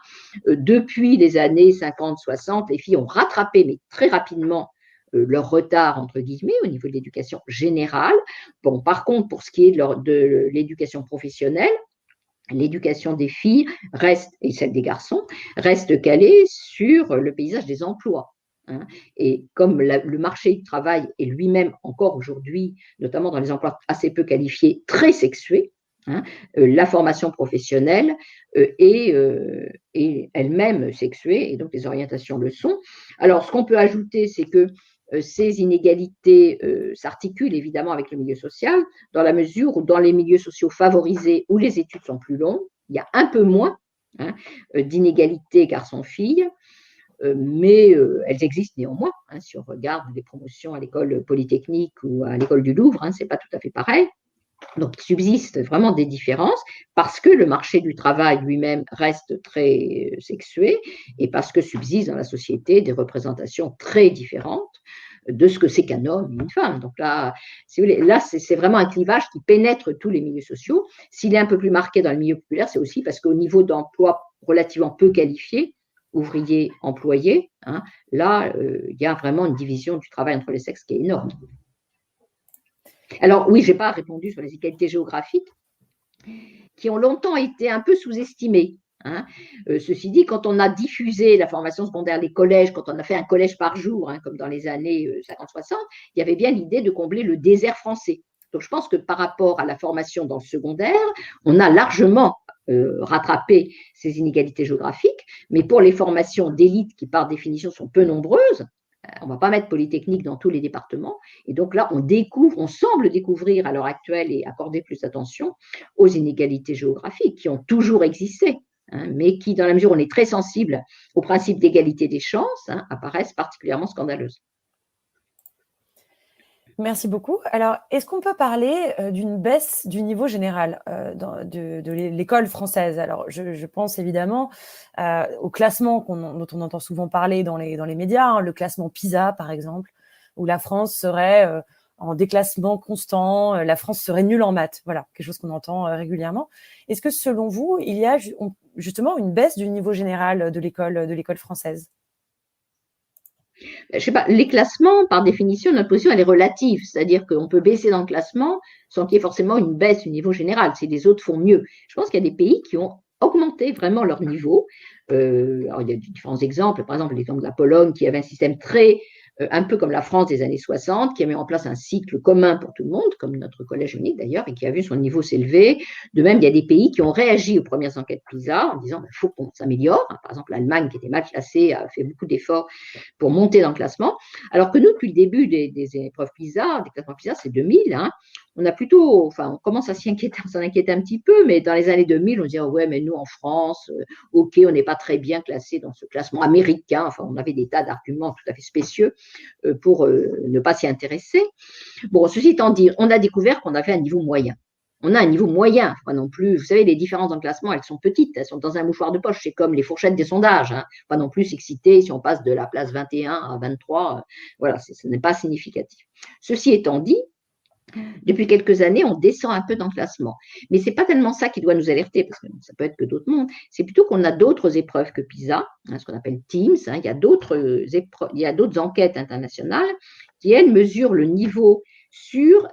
Depuis les années 50-60, les filles ont rattrapé, mais très rapidement, leur retard, entre guillemets, au niveau de l'éducation générale. Bon, par contre, pour ce qui est de l'éducation professionnelle, l'éducation des filles reste, et celle des garçons, reste calée sur le paysage des emplois, hein. Et comme le marché du travail est lui-même encore aujourd'hui, notamment dans les emplois assez peu qualifiés, très sexué, hein, la formation professionnelle est elle-même sexuée, et donc les orientations le sont. Alors, ce qu'on peut ajouter, c'est que ces inégalités s'articulent évidemment avec le milieu social, dans la mesure où dans les milieux sociaux favorisés, où les études sont plus longues, il y a un peu moins, hein, d'inégalités garçons-filles, mais elles existent néanmoins, hein. Si on regarde les promotions à l'école polytechnique ou à l'école du Louvre, hein, ce n'est pas tout à fait pareil. Donc, il subsiste vraiment des différences parce que le marché du travail lui-même reste très sexué, et parce que subsistent dans la société des représentations très différentes de ce que c'est qu'un homme et une femme. Donc là, si vous voulez, là, c'est vraiment un clivage qui pénètre tous les milieux sociaux. S'il est un peu plus marqué dans le milieu populaire, c'est aussi parce qu'au niveau d'emploi relativement peu qualifiés, ouvriers, employés, hein, là, il y a vraiment une division du travail entre les sexes qui est énorme. Alors oui, je n'ai pas répondu sur les inégalités géographiques qui ont longtemps été un peu sous-estimées, hein. Ceci dit, quand on a diffusé la formation secondaire, les collèges, quand on a fait un collège par jour, hein, comme dans les années 50-60, il y avait bien l'idée de combler le désert français. Donc je pense que par rapport à la formation dans le secondaire, on a largement rattrapé ces inégalités géographiques, mais pour les formations d'élite qui par définition sont peu nombreuses, on ne va pas mettre Polytechnique dans tous les départements. Et donc là, on semble découvrir à l'heure actuelle et accorder plus d'attention aux inégalités géographiques qui ont toujours existé, hein, mais qui, dans la mesure où on est très sensible au principe d'égalité des chances, hein, apparaissent particulièrement scandaleuses. Merci beaucoup. Alors, est-ce qu'on peut parler d'une baisse du niveau général de l'école française? Alors, je pense évidemment au classement dont on entend souvent parler dans les médias, hein, le classement PISA, par exemple, où la France serait en déclassement constant, la France serait nulle en maths. Voilà, quelque chose qu'on entend régulièrement. Est-ce que, selon vous, il y a justement une baisse du niveau général de l'école française? Je sais pas, les classements, par définition, notre position, elle est relative. C'est-à-dire qu'on peut baisser dans le classement sans qu'il y ait forcément une baisse du niveau général, si les autres font mieux. Je pense qu'il y a des pays qui ont augmenté vraiment leur niveau. Alors, il y a différents exemples. Par exemple, l'exemple de la Pologne, qui avait un système un peu comme la France des années 60, qui a mis en place un cycle commun pour tout le monde, comme notre collège unique d'ailleurs, et qui a vu son niveau s'élever. De même, il y a des pays qui ont réagi aux premières enquêtes PISA en disant qu'il faut qu'on s'améliore. Par exemple, l'Allemagne, qui était mal classée, a fait beaucoup d'efforts pour monter dans le classement. Alors que nous, depuis le début des épreuves PISA, des classements PISA, c'est 2000, hein, on commence à s'en inquiéter un petit peu, mais dans les années 2000, on se dit, oh ouais, mais nous en France, ok, on n'est pas très bien classé dans ce classement américain. Enfin, on avait des tas d'arguments tout à fait spécieux pour ne pas s'y intéresser. Bon, ceci étant dit, on a découvert qu'on avait un niveau moyen. on a un niveau moyen, pas non plus. Vous savez, les différences en classement, elles sont petites, elles sont dans un mouchoir de poche. C'est comme les fourchettes des sondages, hein. Pas non plus s'exciter si on passe de la place 21 à 23. Voilà, ce n'est pas significatif. Ceci étant dit, depuis quelques années, on descend un peu dans le classement. Mais ce n'est pas tellement ça qui doit nous alerter, parce que ça peut être que d'autres mondes. C'est plutôt qu'on a d'autres épreuves que PISA, hein, ce qu'on appelle TEAMS. Hein. Il y a d'autres enquêtes internationales qui, elles, mesurent le niveau sur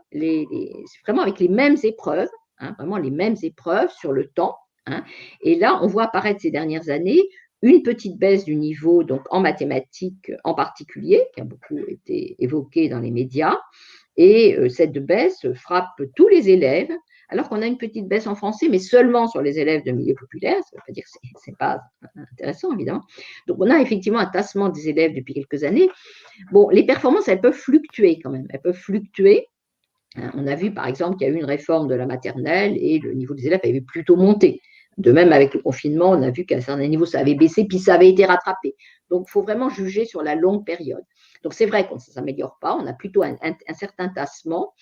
vraiment avec les mêmes épreuves, hein, vraiment les mêmes épreuves sur le temps. Hein. Et là, on voit apparaître ces dernières années une petite baisse du niveau, donc en mathématiques en particulier, qui a beaucoup été évoquée dans les médias. Et cette baisse frappe tous les élèves, alors qu'on a une petite baisse en français, mais seulement sur les élèves de milieu populaire. Ça ne veut pas dire que ce n'est pas intéressant, évidemment. Donc, on a effectivement un tassement des élèves depuis quelques années. Bon, les performances, elles peuvent fluctuer quand même. Elles peuvent fluctuer. On a vu, par exemple, qu'il y a eu une réforme de la maternelle et le niveau des élèves avait plutôt monté. De même, avec le confinement, on a vu qu'à un certain niveau, ça avait baissé, puis ça avait été rattrapé. Donc, il faut vraiment juger sur la longue période. Donc, c'est vrai qu'on ne s'améliore pas, on a plutôt un certain tassement.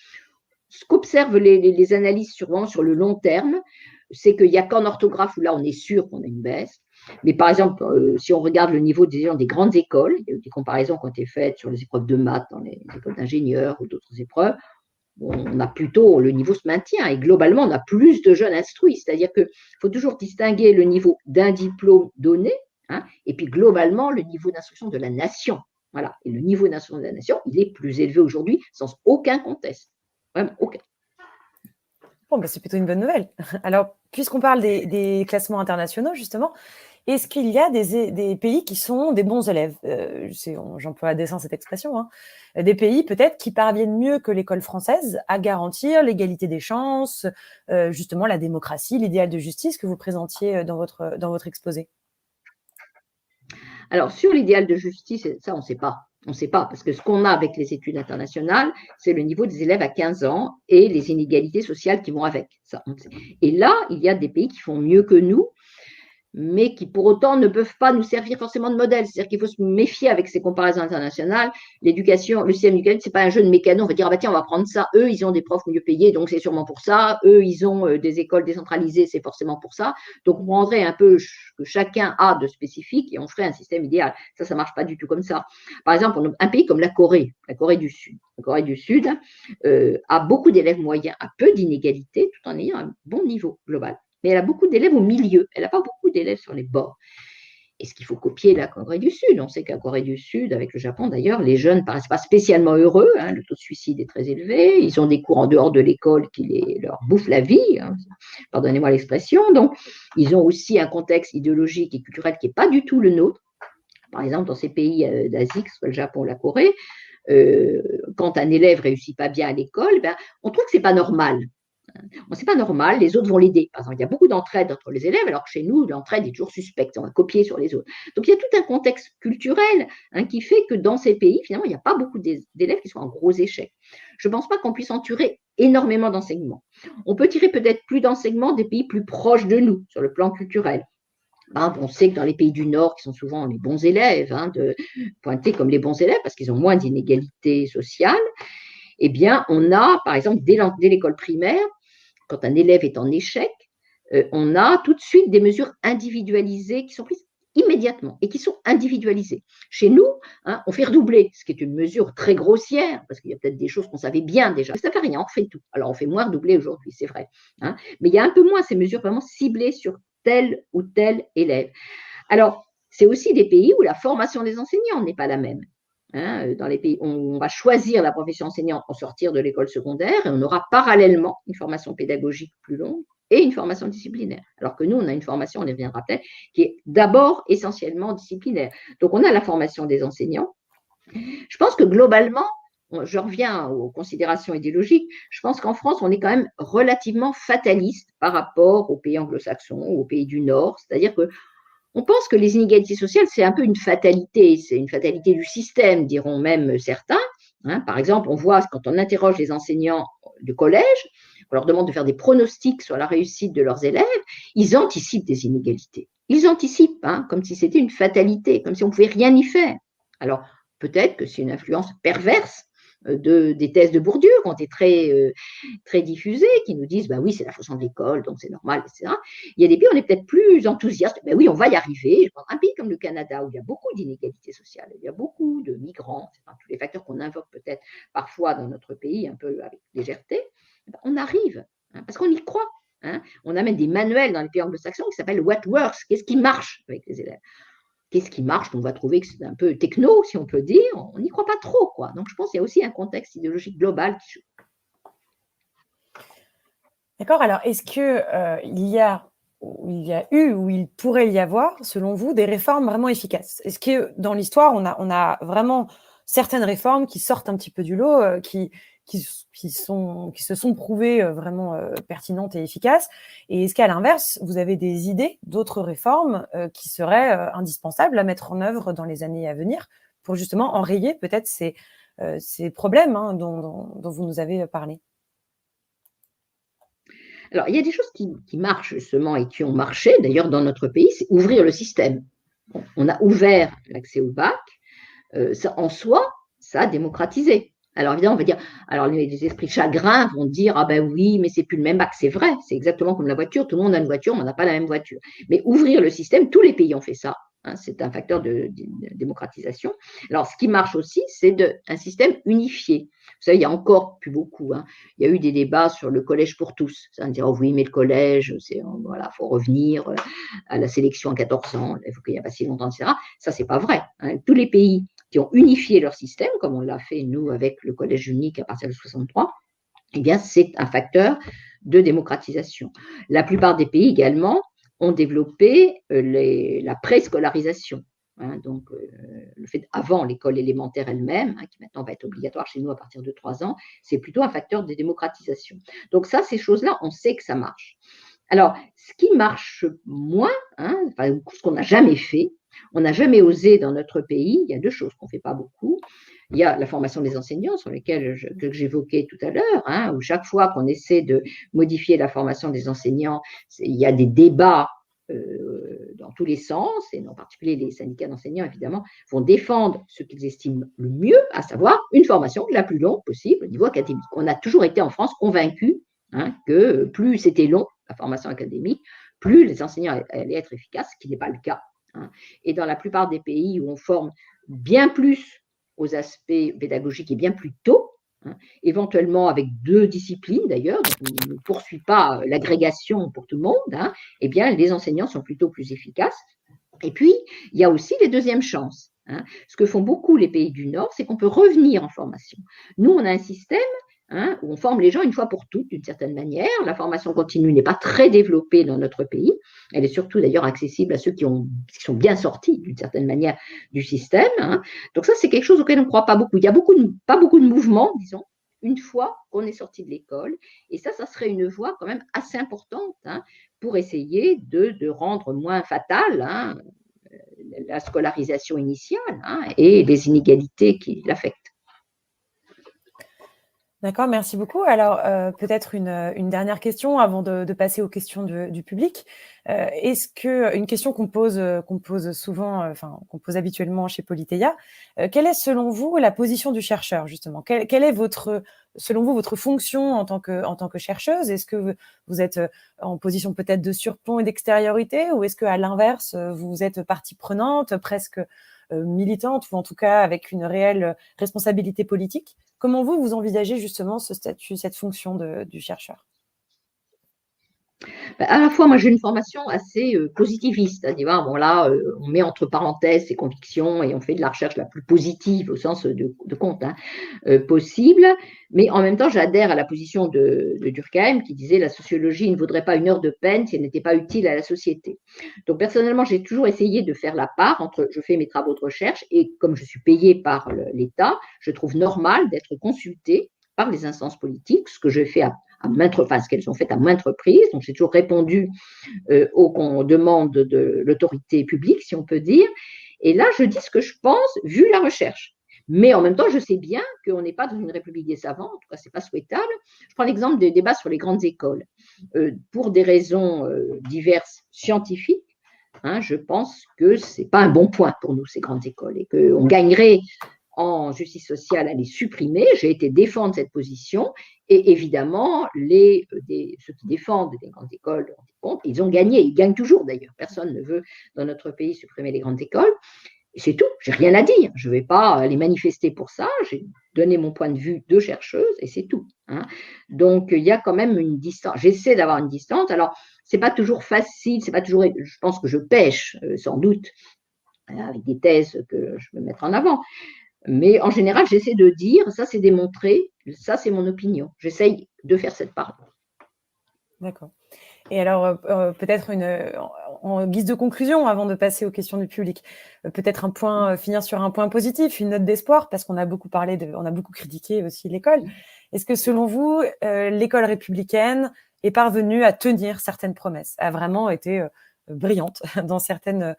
Ce qu'observent les analyses sur le long terme, c'est qu'il n'y a qu'en orthographe où là, on est sûr qu'on a une baisse. Mais par exemple, si on regarde le niveau des grandes écoles, il y a eu des comparaisons qui ont été faites sur les épreuves de maths dans les écoles d'ingénieurs ou d'autres épreuves. On a plutôt, le niveau se maintient et globalement, on a plus de jeunes instruits. C'est-à-dire qu'il faut toujours distinguer le niveau d'un diplôme donné, hein, et puis globalement, le niveau d'instruction de la nation. Voilà. Et le niveau d'instruction de la nation, il est plus élevé aujourd'hui, sans aucun conteste. Vraiment aucun. Bon, bah, c'est plutôt une bonne nouvelle. Alors, puisqu'on parle des classements internationaux, justement, est-ce qu'il y a des pays qui sont des bons élèves? J'emploie à dessein cette expression. Hein. Des pays peut-être qui parviennent mieux que l'école française à garantir l'égalité des chances, justement la démocratie, l'idéal de justice que vous présentiez dans votre exposé. Alors, sur l'idéal de justice, ça, on ne sait pas. On ne sait pas, parce que ce qu'on a avec les études internationales, c'est le niveau des élèves à 15 ans et les inégalités sociales qui vont avec. Ça, on sait. Et là, il y a des pays qui font mieux que nous, mais qui pour autant ne peuvent pas nous servir forcément de modèle. C'est-à-dire qu'il faut se méfier avec ces comparaisons internationales. L'éducation, le système éducatif, c'est pas un jeu de mécano. On va dire, ah bah tiens, on va prendre ça. Eux, ils ont des profs mieux payés, donc c'est sûrement pour ça. Eux, ils ont des écoles décentralisées, c'est forcément pour ça. Donc, on prendrait un peu ce que chacun a de spécifique et on ferait un système idéal. Ça marche pas du tout comme ça. Par exemple, un pays comme la Corée du Sud. La Corée du Sud a beaucoup d'élèves moyens, a peu d'inégalités, tout en ayant un bon niveau global. Mais elle a beaucoup d'élèves au milieu, elle n'a pas beaucoup d'élèves sur les bords. Est-ce qu'il faut copier la Corée du Sud? On sait qu'à Corée du Sud, avec le Japon d'ailleurs, les jeunes ne paraissent pas spécialement heureux, hein, le taux de suicide est très élevé, ils ont des cours en dehors de l'école qui leur bouffent la vie, hein, pardonnez-moi l'expression, donc ils ont aussi un contexte idéologique et culturel qui n'est pas du tout le nôtre. Par exemple, dans ces pays d'Asie, que ce soit le Japon ou la Corée, quand un élève ne réussit pas bien à l'école, on trouve que ce n'est pas normal. Bon, c'est pas normal, les autres vont l'aider. Par exemple, il y a beaucoup d'entraide entre les élèves, alors que chez nous, l'entraide est toujours suspecte, on va copier sur les autres. Donc, il y a tout un contexte culturel qui fait que dans ces pays, finalement, il n'y a pas beaucoup d'élèves qui sont en gros échec. Je ne pense pas qu'on puisse en tirer énormément d'enseignements. On peut tirer peut-être plus d'enseignements des pays plus proches de nous, sur le plan culturel. On sait que dans les pays du Nord, qui sont souvent les bons élèves, de pointer comme les bons élèves, parce qu'ils ont moins d'inégalités sociales, eh bien, on a, par exemple, dès l'école primaire, quand un élève est en échec, on a tout de suite des mesures individualisées qui sont prises immédiatement et qui sont individualisées. Chez nous, on fait redoubler, ce qui est une mesure très grossière, parce qu'il y a peut-être des choses qu'on savait bien déjà. Mais ça ne fait rien, on fait tout. Alors, on fait moins redoubler aujourd'hui, c'est vrai. Mais il y a un peu moins ces mesures vraiment ciblées sur tel ou tel élève. Alors, c'est aussi des pays où la formation des enseignants n'est pas la même. Dans les pays, on va choisir la profession enseignante au sortir de l'école secondaire et on aura parallèlement une formation pédagogique plus longue et une formation disciplinaire. Alors que nous, on a une formation, on y reviendra peut-être, qui est d'abord essentiellement disciplinaire. Donc, on a la formation des enseignants. Je pense que globalement, je reviens aux considérations idéologiques, je pense qu'en France, on est quand même relativement fataliste par rapport aux pays anglo-saxons, aux pays du Nord, c'est-à-dire que on pense que les inégalités sociales, c'est un peu une fatalité, c'est une fatalité du système, diront même certains. Par exemple, on voit quand on interroge les enseignants de collège, on leur demande de faire des pronostics sur la réussite de leurs élèves, ils anticipent des inégalités. Ils anticipent, comme si c'était une fatalité, comme si on ne pouvait rien y faire. Alors, peut-être que c'est une influence perverse des thèses de Bourdieu qui ont été très diffusées, qui nous disent, oui, c'est la façon de l'école, donc c'est normal, etc. Il y a des pays où on est peut-être plus enthousiastes. Oui, on va y arriver. Je prends un pays comme le Canada, où il y a beaucoup d'inégalités sociales, il y a beaucoup de migrants, tous les facteurs qu'on invoque peut-être parfois dans notre pays, un peu avec légèreté, on arrive, parce qu'on y croit. On a même des manuels dans les pays anglo-saxons qui s'appellent What Works, qu'est-ce qui marche avec les élèves. Qu'est-ce qui marche? On va trouver que c'est un peu techno, si on peut dire. On n'y croit pas trop, quoi. Donc, je pense qu'il y a aussi un contexte idéologique global qui joue. D'accord. Alors, est-ce qu'il y a eu ou il pourrait y avoir, selon vous, des réformes vraiment efficaces? Est-ce que dans l'histoire, on a vraiment certaines réformes qui sortent un petit peu du lot, qui se sont prouvées vraiment pertinentes et efficaces? Et est-ce qu'à l'inverse, vous avez des idées d'autres réformes qui seraient indispensables à mettre en œuvre dans les années à venir pour justement enrayer peut-être ces problèmes dont vous nous avez parlé? Alors, il y a des choses qui marchent justement et qui ont marché, d'ailleurs, dans notre pays, c'est ouvrir le système. On a ouvert l'accès au bac, ça, en soi, ça a démocratisé. Alors évidemment, on va dire, alors les esprits chagrins vont dire, ah ben oui, mais c'est plus le même bac. C'est vrai, c'est exactement comme la voiture, tout le monde a une voiture, mais on n'a pas la même voiture. Mais ouvrir le système, tous les pays ont fait ça. C'est un facteur de démocratisation. Alors, ce qui marche aussi, c'est un système unifié. Vous savez, il y a encore plus beaucoup. Il y a eu des débats sur le collège pour tous. Ça veut dire, oh oui, mais le collège, voilà, faut revenir à la sélection à 14 ans, il faut qu'il n'y a pas si longtemps, etc. Ça, c'est pas vrai. Tous les pays qui ont unifié leur système, comme on l'a fait, nous, avec le collège unique à partir de 63, eh bien, c'est un facteur de démocratisation. La plupart des pays également ont développé la préscolarisation. Donc, le fait avant l'école élémentaire elle-même, qui maintenant va être obligatoire chez nous à partir de 3 ans, c'est plutôt un facteur de démocratisation. Donc ça, ces choses-là, on sait que ça marche. Alors, ce qui marche moins, ce qu'on n'a jamais fait, on n'a jamais osé dans notre pays, il y a 2 choses qu'on ne fait pas beaucoup. Il y a la formation des enseignants, sur lesquelles que j'évoquais tout à l'heure, où chaque fois qu'on essaie de modifier la formation des enseignants, il y a des débats dans tous les sens, et en particulier les syndicats d'enseignants, évidemment, vont défendre ce qu'ils estiment le mieux, à savoir une formation la plus longue possible au niveau académique. On a toujours été en France convaincus que plus c'était long, la formation académique, plus les enseignants allaient être efficaces, ce qui n'est pas le cas. Et dans la plupart des pays où on forme bien plus aux aspects pédagogiques et bien plus tôt, éventuellement avec 2 disciplines d'ailleurs, donc on ne poursuit pas l'agrégation pour tout le monde, eh bien les enseignants sont plutôt plus efficaces. Et puis, il y a aussi les deuxièmes chances. Ce que font beaucoup les pays du Nord, c'est qu'on peut revenir en formation. Nous, on a un système où on forme les gens une fois pour toutes, d'une certaine manière. La formation continue n'est pas très développée dans notre pays. Elle est surtout d'ailleurs accessible à ceux qui sont bien sortis, d'une certaine manière, du système. Donc ça, c'est quelque chose auquel on ne croit pas beaucoup. Il n'y a pas beaucoup de mouvements, disons, une fois qu'on est sorti de l'école. Et ça serait une voie quand même assez importante pour essayer de rendre moins fatale la scolarisation initiale et les inégalités qui l'affectent. D'accord, merci beaucoup. Alors, peut-être une dernière question avant de passer aux questions du public. Est-ce que une question qu'on pose souvent, qu'on pose habituellement chez Politeia, quelle est selon vous la position du chercheur justement? Quelle est selon vous votre fonction en tant que chercheuse? Est-ce que vous êtes en position peut-être de surplomb et d'extériorité, ou est-ce que à l'inverse vous êtes partie prenante, presque militante, ou en tout cas avec une réelle responsabilité politique? Comment vous envisagez justement ce statut, cette fonction du chercheur? À la fois, moi, j'ai une formation assez positiviste. C'est-à-dire, on met entre parenthèses ses convictions et on fait de la recherche la plus positive au sens de compte possible. Mais en même temps, j'adhère à la position de Durkheim qui disait la sociologie ne vaudrait pas une heure de peine si elle n'était pas utile à la société. Donc, personnellement, j'ai toujours essayé de faire la part entre je fais mes travaux de recherche et comme je suis payée par l'État, je trouve normal d'être consultée par les instances politiques, ce que je fais ce qu'elles ont fait à maintes reprises. Donc, j'ai toujours répondu aux demandes de l'autorité publique, si on peut dire. Et là, je dis ce que je pense, vu la recherche. Mais en même temps, je sais bien qu'on n'est pas dans une république des savants, en tout cas, ce n'est pas souhaitable. Je prends l'exemple des débats sur les grandes écoles. Pour des raisons diverses scientifiques, je pense que ce n'est pas un bon point pour nous, ces grandes écoles, et qu'on gagnerait en justice sociale à les supprimer. J'ai été défendre cette position et évidemment, ceux qui défendent les grandes écoles, ils ont gagné, ils gagnent toujours d'ailleurs. Personne ne veut dans notre pays supprimer les grandes écoles. Et c'est tout, j'ai rien à dire. Je ne vais pas aller manifester pour ça. J'ai donné mon point de vue de chercheuse et c'est tout. Donc, il y a quand même une distance. J'essaie d'avoir une distance. Alors, c'est pas toujours facile, c'est pas toujours. Je pense que je pêche, sans doute, avec des thèses que je vais mettre en avant. Mais en général, j'essaie de dire, ça c'est démontré, ça c'est mon opinion. J'essaye de faire cette part. D'accord. Et alors, peut-être en guise de conclusion, avant de passer aux questions du public, peut-être finir sur un point positif, une note d'espoir, parce qu'on a beaucoup on a beaucoup critiqué aussi l'école. Est-ce que selon vous, l'école républicaine est parvenue à tenir certaines promesses, a vraiment été brillante dans certaines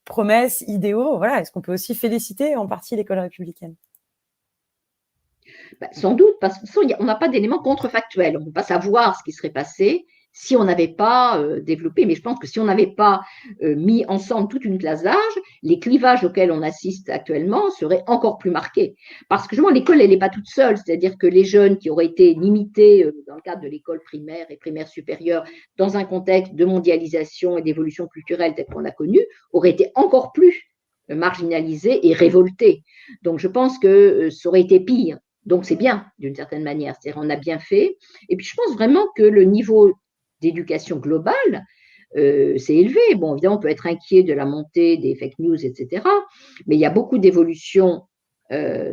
promesses, idéaux? Voilà, est-ce qu'on peut aussi féliciter en partie l'école républicaine? Sans doute, parce qu'on n'a pas d'éléments contrefactuels. On ne peut pas savoir ce qui serait passé si on n'avait pas développé. Mais je pense que si on n'avait pas mis ensemble toute une classe d'âge, les clivages auxquels on assiste actuellement seraient encore plus marqués. Parce que justement, l'école, elle n'est pas toute seule. C'est-à-dire que les jeunes qui auraient été limités dans le cadre de l'école primaire et primaire supérieure, dans un contexte de mondialisation et d'évolution culturelle tel qu'on l'a connu, auraient été encore plus marginalisés et révoltés. Donc, je pense que ça aurait été pire. Donc, c'est bien, d'une certaine manière. C'est-à-dire, on a bien fait. Et puis, je pense vraiment que le niveau d'éducation globale s'est élevé. Bon, évidemment, on peut être inquiet de la montée des fake news, etc. Mais il y a beaucoup d'évolutions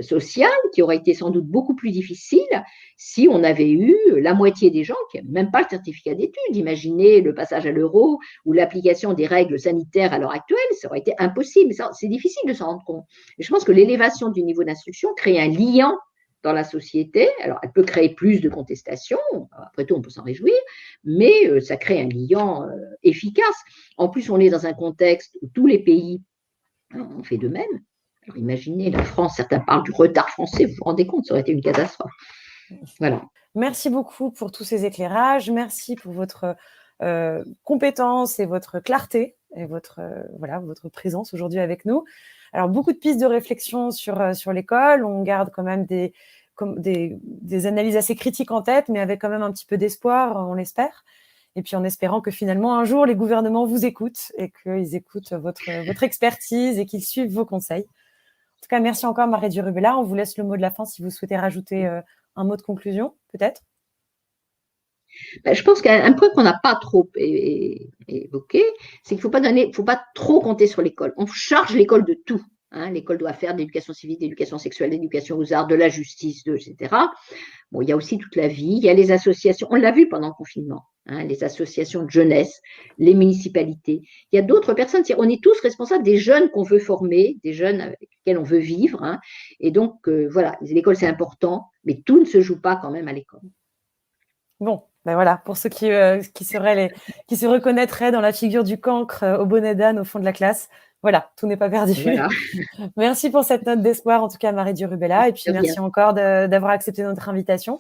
sociales qui auraient été sans doute beaucoup plus difficiles si on avait eu la moitié des gens qui n'avaient même pas le certificat d'études. Imaginez le passage à l'euro ou l'application des règles sanitaires à l'heure actuelle, ça aurait été impossible. C'est difficile de s'en rendre compte. Et je pense que l'élévation du niveau d'instruction crée un lien dans la société. Alors, elle peut créer plus de contestations, après tout, on peut s'en réjouir, mais ça crée un lien efficace. En plus, on est dans un contexte où tous les pays ont fait de même. Alors, imaginez la France, certains parlent du retard français, vous vous rendez compte, ça aurait été une catastrophe. Voilà. Merci beaucoup pour tous ces éclairages, merci pour votre compétence et votre clarté et votre présence aujourd'hui avec nous. Alors, beaucoup de pistes de réflexion sur l'école. On garde quand même des analyses assez critiques en tête, mais avec quand même un petit peu d'espoir, on l'espère. Et puis, en espérant que finalement, un jour, les gouvernements vous écoutent et qu'ils écoutent votre expertise et qu'ils suivent vos conseils. En tout cas, merci encore, Marie-Dio Rubella. On vous laisse le mot de la fin si vous souhaitez rajouter un mot de conclusion, peut-être. Je pense qu'un point qu'on n'a pas trop évoqué, c'est qu'il ne faut pas trop compter sur l'école. On charge l'école de tout. L'école doit faire de l'éducation civique, de l'éducation sexuelle, de l'éducation aux arts, de la justice, etc. Bon, il y a aussi toute la vie, il y a les associations, on l'a vu pendant le confinement, les associations de jeunesse, les municipalités. Il y a d'autres personnes, on est tous responsables des jeunes qu'on veut former, des jeunes avec lesquels on veut vivre. Et donc, voilà, l'école c'est important, mais tout ne se joue pas quand même à l'école. Bon, ben voilà, pour ceux qui se reconnaîtraient dans la figure du cancre au bonnet d'âne au fond de la classe, voilà, tout n'est pas perdu. Voilà. Merci pour cette note d'espoir, en tout cas, Marie-Dio Rubella, et puis merci encore d'avoir accepté notre invitation.